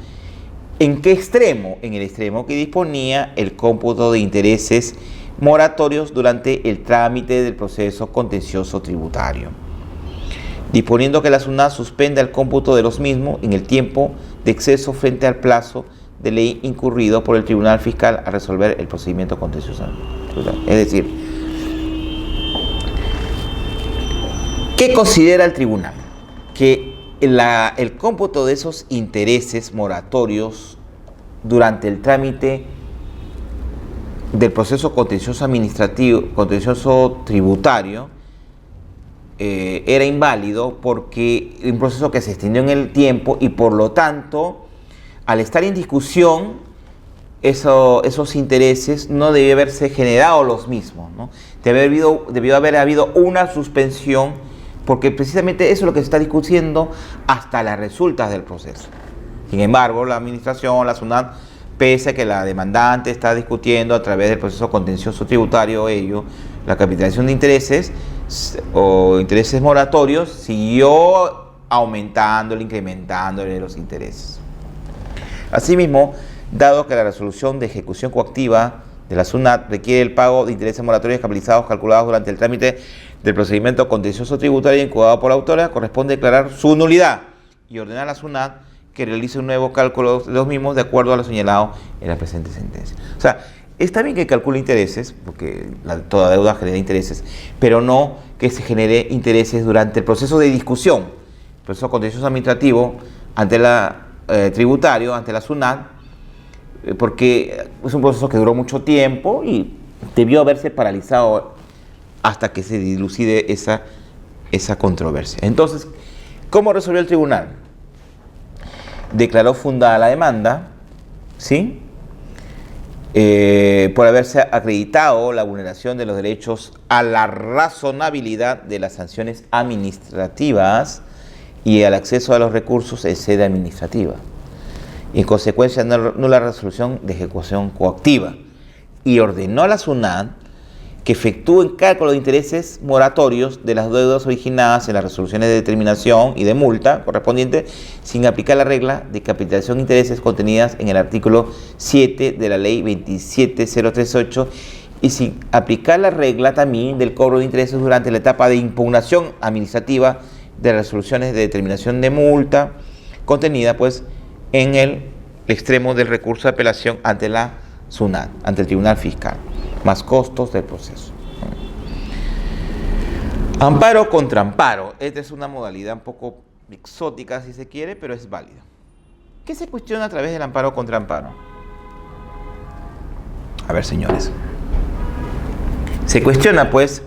¿En qué extremo? En el extremo que disponía el cómputo de intereses moratorios durante el trámite del proceso contencioso tributario, disponiendo que la SUNAT suspenda el cómputo de los mismos en el tiempo de exceso frente al plazo de ley incurrido por el Tribunal Fiscal a resolver el procedimiento contencioso. Es decir, ¿qué considera el tribunal? Que el cómputo de esos intereses moratorios durante el trámite del proceso contencioso administrativo, contencioso tributario, era inválido porque un proceso que se extendió en el tiempo y por lo tanto, al estar en discusión, esos intereses no debió haberse generado los mismos, ¿no? Debió haber habido una suspensión, porque precisamente eso es lo que se está discutiendo hasta las resultas del proceso. Sin embargo, la administración, la SUNAT, pese a que la demandante está discutiendo a través del proceso contencioso tributario la capitalización de intereses o intereses moratorios, siguió aumentándole, incrementándole los intereses. Asimismo, dado que la resolución de ejecución coactiva de la SUNAT requiere el pago de intereses moratorios capitalizados calculados durante el trámite del procedimiento contencioso tributario incubado por la autora, corresponde declarar su nulidad y ordenar a la SUNAT que realice un nuevo cálculo de los mismos de acuerdo a lo señalado en la presente sentencia. O sea, está bien que calcule intereses, porque toda deuda genera intereses, pero no que se genere intereses durante el proceso de discusión, el proceso contencioso administrativo ante la tributario, ante la SUNAT, porque es un proceso que duró mucho tiempo y debió haberse paralizado hasta que se dilucide esa controversia. Entonces, ¿cómo resolvió el tribunal? Declaró fundada la demanda, ¿sí? Por haberse acreditado la vulneración de los derechos a la razonabilidad de las sanciones administrativas y al acceso a los recursos en sede administrativa. Y en consecuencia, nula resolución de ejecución coactiva. Y ordenó a la SUNAT que efectúen cálculo de intereses moratorios de las deudas originadas en las resoluciones de determinación y de multa correspondientes sin aplicar la regla de capitalización de intereses contenidas en el artículo 7 de la ley 27038 y sin aplicar la regla también del cobro de intereses durante la etapa de impugnación administrativa de las resoluciones de determinación de multa contenida pues en el extremo del recurso de apelación ante la SUNAT, ante el Tribunal Fiscal, más costos del proceso. Amparo contra amparo. Esta es una modalidad un poco exótica si se quiere, pero es válida. ¿Qué se cuestiona a través del amparo contra amparo? A ver, señores. Se cuestiona, pues,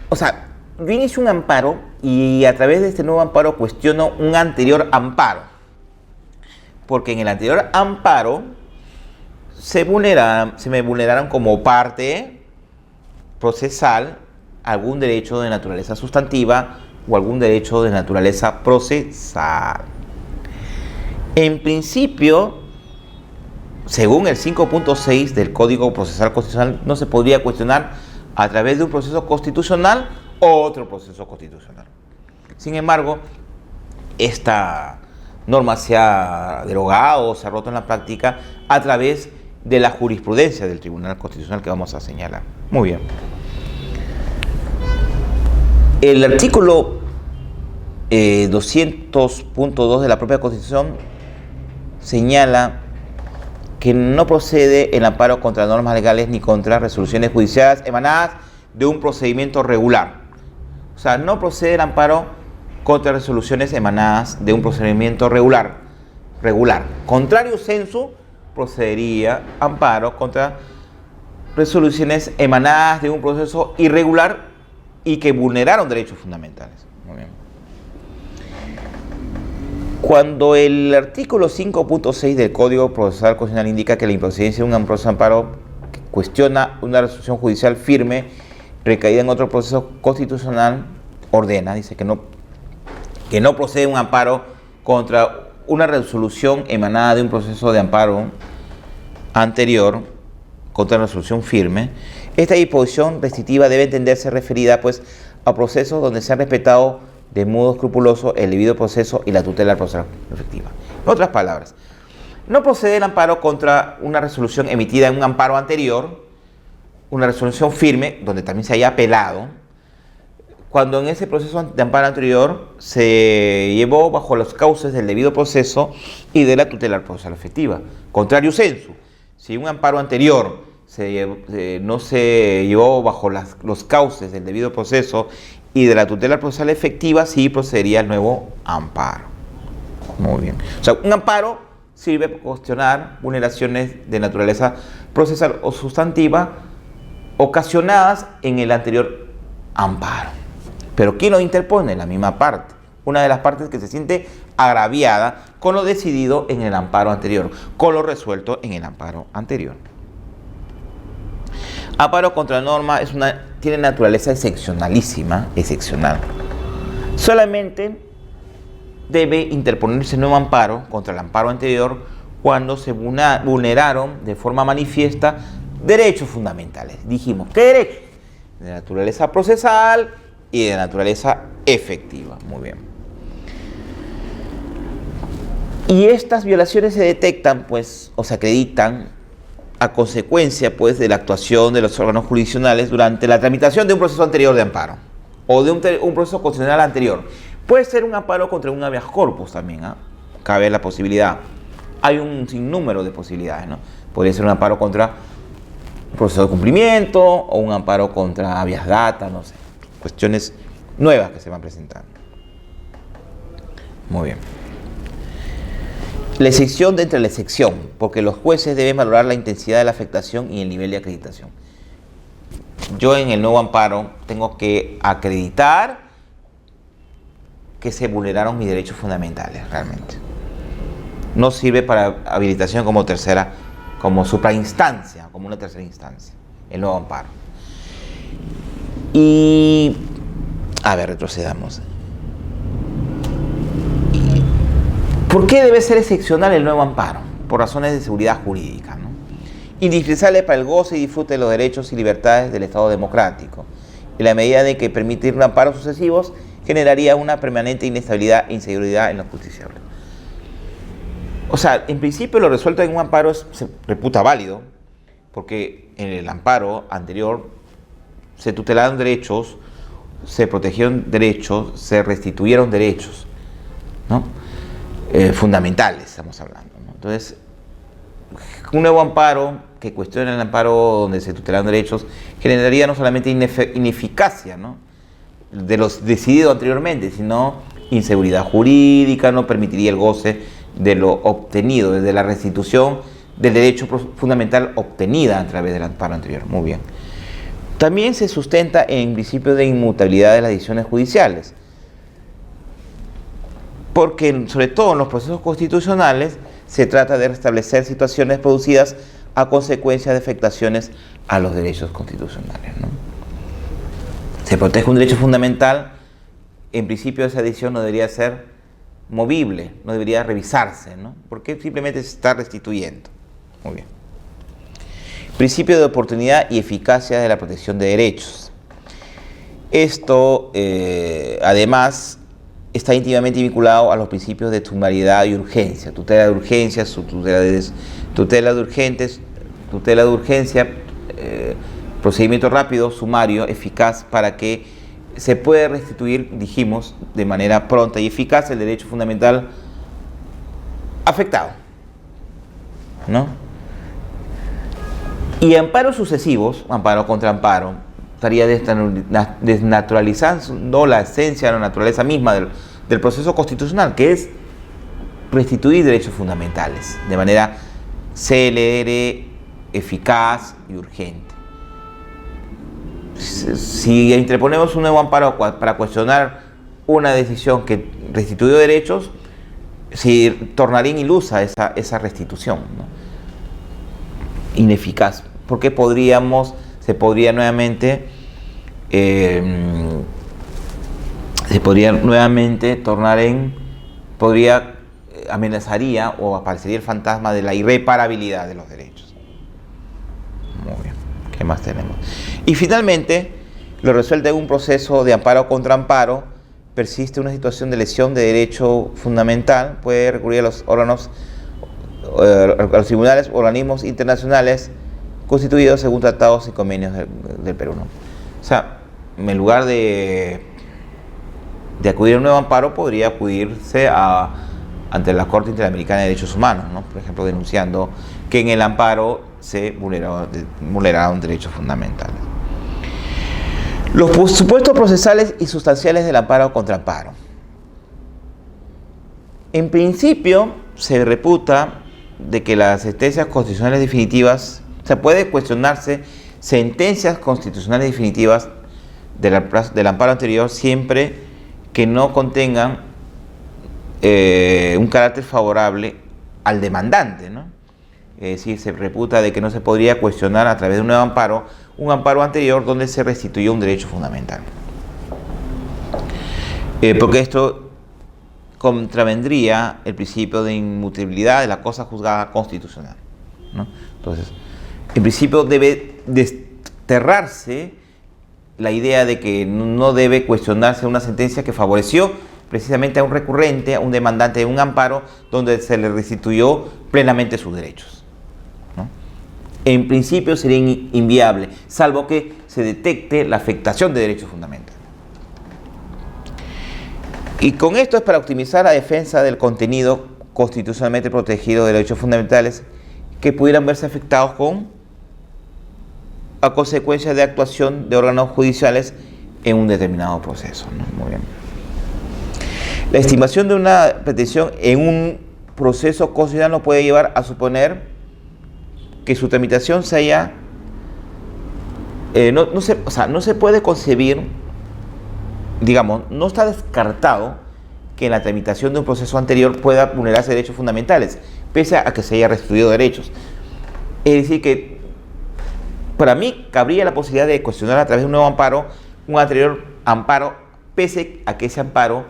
o sea, yo inicio un amparo y a través de este nuevo amparo cuestiono un anterior amparo. Porque en el anterior amparo se me vulneraron como parte procesal algún derecho de naturaleza sustantiva o algún derecho de naturaleza procesal. En principio, según el 5.6 del Código Procesal Constitucional, no se podría cuestionar a través de un proceso constitucional o otro proceso constitucional. Sin embargo, esta norma se ha derogado o se ha roto en la práctica a través de la jurisprudencia del Tribunal Constitucional que vamos a señalar. Muy bien. El artículo 200.2 de la propia Constitución señala que no procede el amparo contra normas legales ni contra resoluciones judiciales emanadas de un procedimiento regular. O sea, no procede el amparo contra resoluciones emanadas de un procedimiento regular. Contrario sensu, procedería amparo contra resoluciones emanadas de un proceso irregular y que vulneraron derechos fundamentales. Muy bien. Cuando el artículo 5.6 del Código Procesal Constitucional indica que la improcedencia de un proceso de amparo cuestiona una resolución judicial firme recaída en otro proceso constitucional, ordena, dice que no procede un amparo contra una resolución emanada de un proceso de amparo anterior, contra una resolución firme. Esta disposición restrictiva debe entenderse referida pues a procesos donde se han respetado de modo escrupuloso el debido proceso y la tutela procesal efectiva. En otras palabras, no procede el amparo contra una resolución emitida en un amparo anterior, una resolución firme donde también se haya apelado, cuando en ese proceso de amparo anterior se llevó bajo los cauces del debido proceso y de la tutela procesal efectiva. Contrario sensu, si un amparo anterior no se llevó bajo los cauces del debido proceso y de la tutela procesal efectiva, sí procedería el nuevo amparo. Muy bien. O sea, un amparo sirve para cuestionar vulneraciones de naturaleza procesal o sustantiva ocasionadas en el anterior amparo. Pero ¿quién lo interpone? La misma parte. Una de las partes que se siente agraviada con lo decidido en el amparo anterior, con lo resuelto en el amparo anterior. Amparo contra norma tiene naturaleza excepcionalísima, excepcional. Solamente debe interponerse nuevo amparo contra el amparo anterior cuando se vulneraron de forma manifiesta derechos fundamentales. Dijimos, ¿qué derechos? De naturaleza procesal y de naturaleza efectiva. Muy bien. Y estas violaciones se detectan, pues, o se acreditan a consecuencia, pues, de la actuación de los órganos jurisdiccionales durante la tramitación de un proceso anterior de amparo o de un proceso constitucional anterior. Puede ser un amparo contra un habeas corpus también, cabe la posibilidad. Hay un sinnúmero de posibilidades, ¿no? Podría ser un amparo contra un proceso de cumplimiento o un amparo contra habeas data, no sé. Cuestiones nuevas que se van presentando. Muy bien. La excepción dentro de la excepción, porque los jueces deben valorar la intensidad de la afectación y el nivel de acreditación. Yo en el nuevo amparo tengo que acreditar que se vulneraron mis derechos fundamentales realmente. No sirve para habilitación como tercera, como suprainstancia, como una tercera instancia, el nuevo amparo. Y, a ver, retrocedamos. ¿Por qué debe ser excepcional el nuevo amparo? Por razones de seguridad jurídica, ¿no? Indispensable para el goce y disfrute de los derechos y libertades del Estado democrático. En la medida de que permitir un amparo sucesivos generaría una permanente inestabilidad e inseguridad en los justiciables. O sea, en principio lo resuelto en un amparo se reputa válido, porque en el amparo anterior se tutelaron derechos, se protegieron derechos, se restituyeron derechos, ¿no? Fundamentales, estamos hablando, ¿no? Entonces, un nuevo amparo que cuestione el amparo donde se tutelaron derechos generaría no solamente ineficacia, ¿no?, de los decididos anteriormente, sino inseguridad jurídica, no permitiría el goce de lo obtenido, desde la restitución del derecho fundamental obtenida a través del amparo anterior. Muy bien. También se sustenta en principio de inmutabilidad de las decisiones judiciales, porque sobre todo en los procesos constitucionales se trata de restablecer situaciones producidas a consecuencia de afectaciones a los derechos constitucionales, ¿no? Se protege un derecho fundamental, en principio esa decisión no debería ser movible, no debería revisarse, ¿no?, porque simplemente se está restituyendo. Muy bien. Principio de oportunidad y eficacia de la protección de derechos. Esto, además, está íntimamente vinculado a los principios de sumariedad y urgencia, tutela de urgencia, tutela de urgencia, procedimiento rápido, sumario, eficaz, para que se pueda restituir, dijimos, de manera pronta y eficaz el derecho fundamental afectado, ¿no? Y amparos sucesivos, amparo contra amparo, estaría desnaturalizando la esencia, la naturaleza misma del proceso constitucional, que es restituir derechos fundamentales de manera célere, eficaz y urgente. Si interponemos un nuevo amparo para cuestionar una decisión que restituyó derechos, se tornaría ilusa esa restitución, ¿no?, ineficaz, porque se podría nuevamente amenazaría o aparecería el fantasma de la irreparabilidad de los derechos. Muy más tenemos? Y finalmente, lo resuelve un proceso de amparo contra amparo. Persiste una situación de lesión de derecho fundamental, puede recurrir a los órganos, a los tribunales, organismos internacionales constituidos según tratados y convenios del Perú, ¿no? O sea, en lugar de acudir a un nuevo amparo, podría acudirse ante la Corte Interamericana de Derechos Humanos, ¿no? Por ejemplo, denunciando que en el amparo se vulneraron derechos fundamentales. Los supuestos procesales y sustanciales del amparo contra amparo. En principio, se reputa de que las sentencias constitucionales definitivas, se puede cuestionarse sentencias constitucionales definitivas del amparo anterior siempre que no contengan un carácter favorable al demandante, ¿no? Es decir, se reputa de que no se podría cuestionar a través de un nuevo amparo un amparo anterior donde se restituyó un derecho fundamental. Porque esto contravendría el principio de inmutabilidad de la cosa juzgada constitucional, ¿no? Entonces, en principio debe desterrarse la idea de que no debe cuestionarse una sentencia que favoreció precisamente a un recurrente, a un demandante de un amparo, donde se le restituyó plenamente sus derechos, ¿no? En principio sería inviable, salvo que se detecte la afectación de derechos fundamentales. Y con esto es para optimizar la defensa del contenido constitucionalmente protegido de derechos fundamentales que pudieran verse afectados a consecuencia de actuación de órganos judiciales en un determinado proceso, ¿no? Muy bien. La estimación de una pretensión en un proceso constitucional nos puede llevar a suponer que su tramitación se haya... no se puede concebir, digamos, no está descartado que en la tramitación de un proceso anterior pueda vulnerarse derechos fundamentales, pese a que se haya restituido derechos. Es decir, que para mí cabría la posibilidad de cuestionar a través de un nuevo amparo un anterior amparo, pese a que ese amparo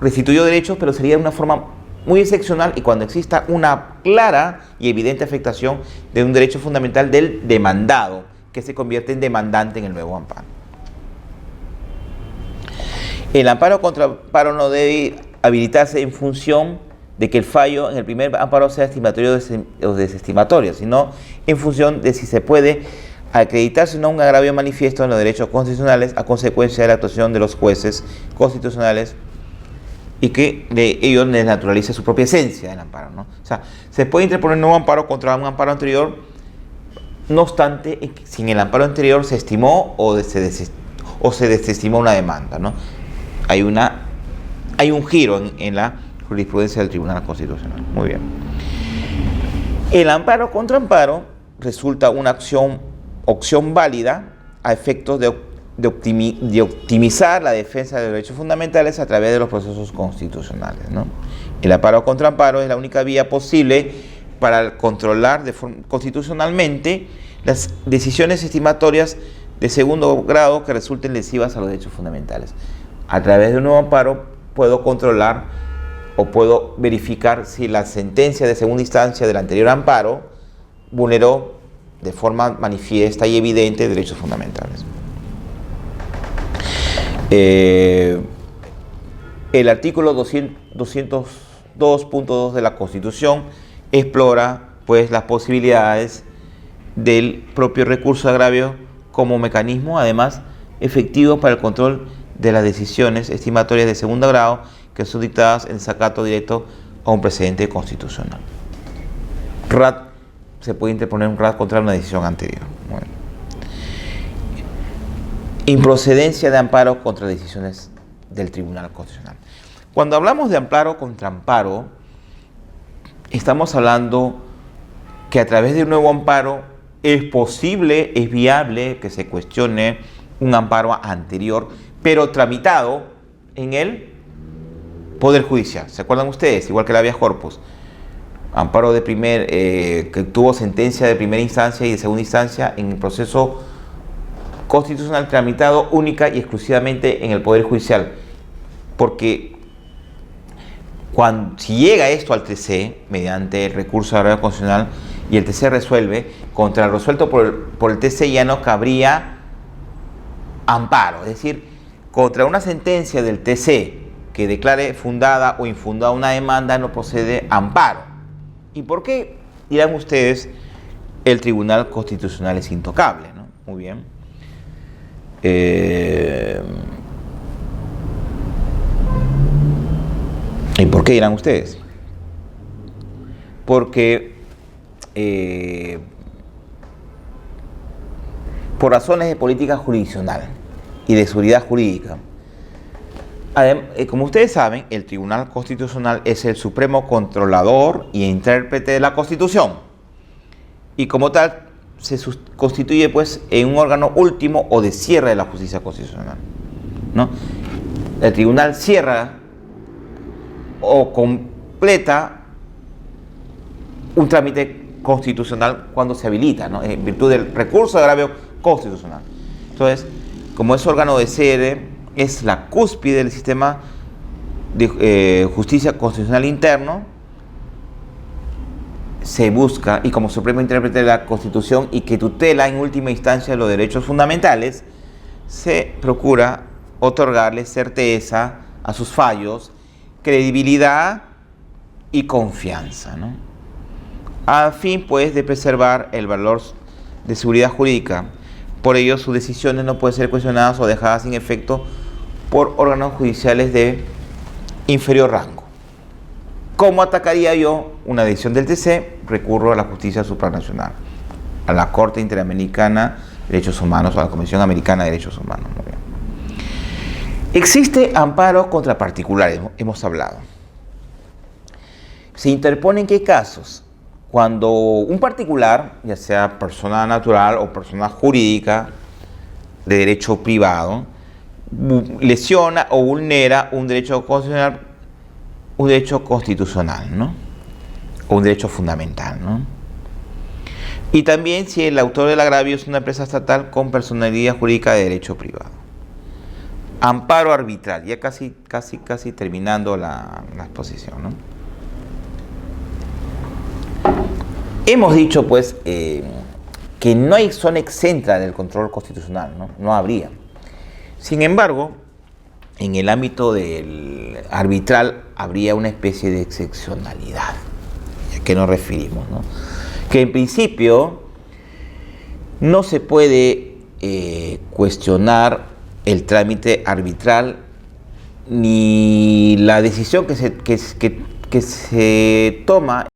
restituyó derechos, pero sería de una forma muy excepcional y cuando exista una clara y evidente afectación de un derecho fundamental del demandado, que se convierte en demandante en el nuevo amparo. El amparo contra amparo no debe habilitarse en función de que el fallo en el primer amparo sea estimatorio o desestimatorio, sino en función de si se puede acreditarse o no un agravio manifiesto en los derechos constitucionales a consecuencia de la actuación de los jueces constitucionales y que de ello desnaturalice su propia esencia del amparo, ¿no? O sea, se puede interponer un nuevo amparo contra un amparo anterior, no obstante, si en el amparo anterior se estimó o se desestimó una demanda, ¿no? Hay un giro en la jurisprudencia del Tribunal Constitucional. Muy bien. El amparo contra amparo resulta una opción válida a efectos de optimizar la defensa de los derechos fundamentales a través de los procesos constitucionales, ¿no? El amparo contra amparo es la única vía posible para controlar constitucionalmente las decisiones estimatorias de segundo grado que resulten lesivas a los derechos fundamentales. A través de un nuevo amparo puedo controlar o puedo verificar si la sentencia de segunda instancia del anterior amparo vulneró de forma manifiesta y evidente derechos fundamentales. El artículo 202.2 de la Constitución explora pues las posibilidades del propio recurso de agravio como mecanismo, además, efectivo para el control de las decisiones estimatorias de segundo grado que son dictadas en desacato directo a un precedente constitucional. Se puede interponer un RAT contra una decisión anterior. Bueno. Improcedencia de amparo contra decisiones del Tribunal Constitucional. Cuando hablamos de amparo contra amparo, estamos hablando que a través de un nuevo amparo es posible, es viable que se cuestione un amparo anterior, pero tramitado en el Poder Judicial. ¿Se acuerdan ustedes? Igual que la habeas corpus. Amparo de que tuvo sentencia de primera instancia y de segunda instancia en el proceso constitucional tramitado única y exclusivamente en el Poder Judicial. Porque si llega esto al TC mediante el recurso de agravio constitucional, y el TC resuelve, contra el resuelto por el TC ya no cabría amparo. Es decir, contra una sentencia del TC que declare fundada o infundada una demanda no procede amparo. ¿Y por qué, dirán ustedes, el Tribunal Constitucional es intocable, ¿no? Muy bien. ¿Y por qué, dirán ustedes? Porque por razones de política jurisdiccional y de seguridad jurídica. Como ustedes saben, el Tribunal Constitucional es el supremo controlador y intérprete de la Constitución, y como tal se constituye pues en un órgano último o de cierre de la justicia constitucional, ¿no? El tribunal cierra o completa un trámite constitucional cuando se habilita, ¿no? En virtud del recurso de agravio constitucional. Entonces, como es órgano de sede, es la cúspide del sistema de justicia constitucional interno, se busca, y como supremo intérprete de la Constitución y que tutela en última instancia los derechos fundamentales, se procura otorgarle certeza a sus fallos, credibilidad y confianza, ¿no? A fin pues de preservar el valor de seguridad jurídica. Por ello sus decisiones no pueden ser cuestionadas o dejadas sin efecto por órganos judiciales de inferior rango. ¿Cómo atacaría yo una decisión del TC? Recurro a la justicia supranacional, a la Corte Interamericana de Derechos Humanos, o a la Comisión Americana de Derechos Humanos. Muy bien. Existe amparo contra particulares, hemos hablado. ¿Se interpone en qué casos? Cuando un particular, ya sea persona natural o persona jurídica de derecho privado, lesiona o vulnera un derecho constitucional, ¿no? O un derecho fundamental, ¿no? Y también si el autor del agravio es una empresa estatal con personalidad jurídica de derecho privado. Amparo arbitral, ya casi terminando la exposición, ¿no? Hemos dicho pues que no hay zona exenta del control constitucional, ¿no? No habría. Sin embargo, en el ámbito del arbitral habría una especie de excepcionalidad. ¿A qué nos referimos, no? Que en principio no se puede cuestionar el trámite arbitral ni la decisión que se toma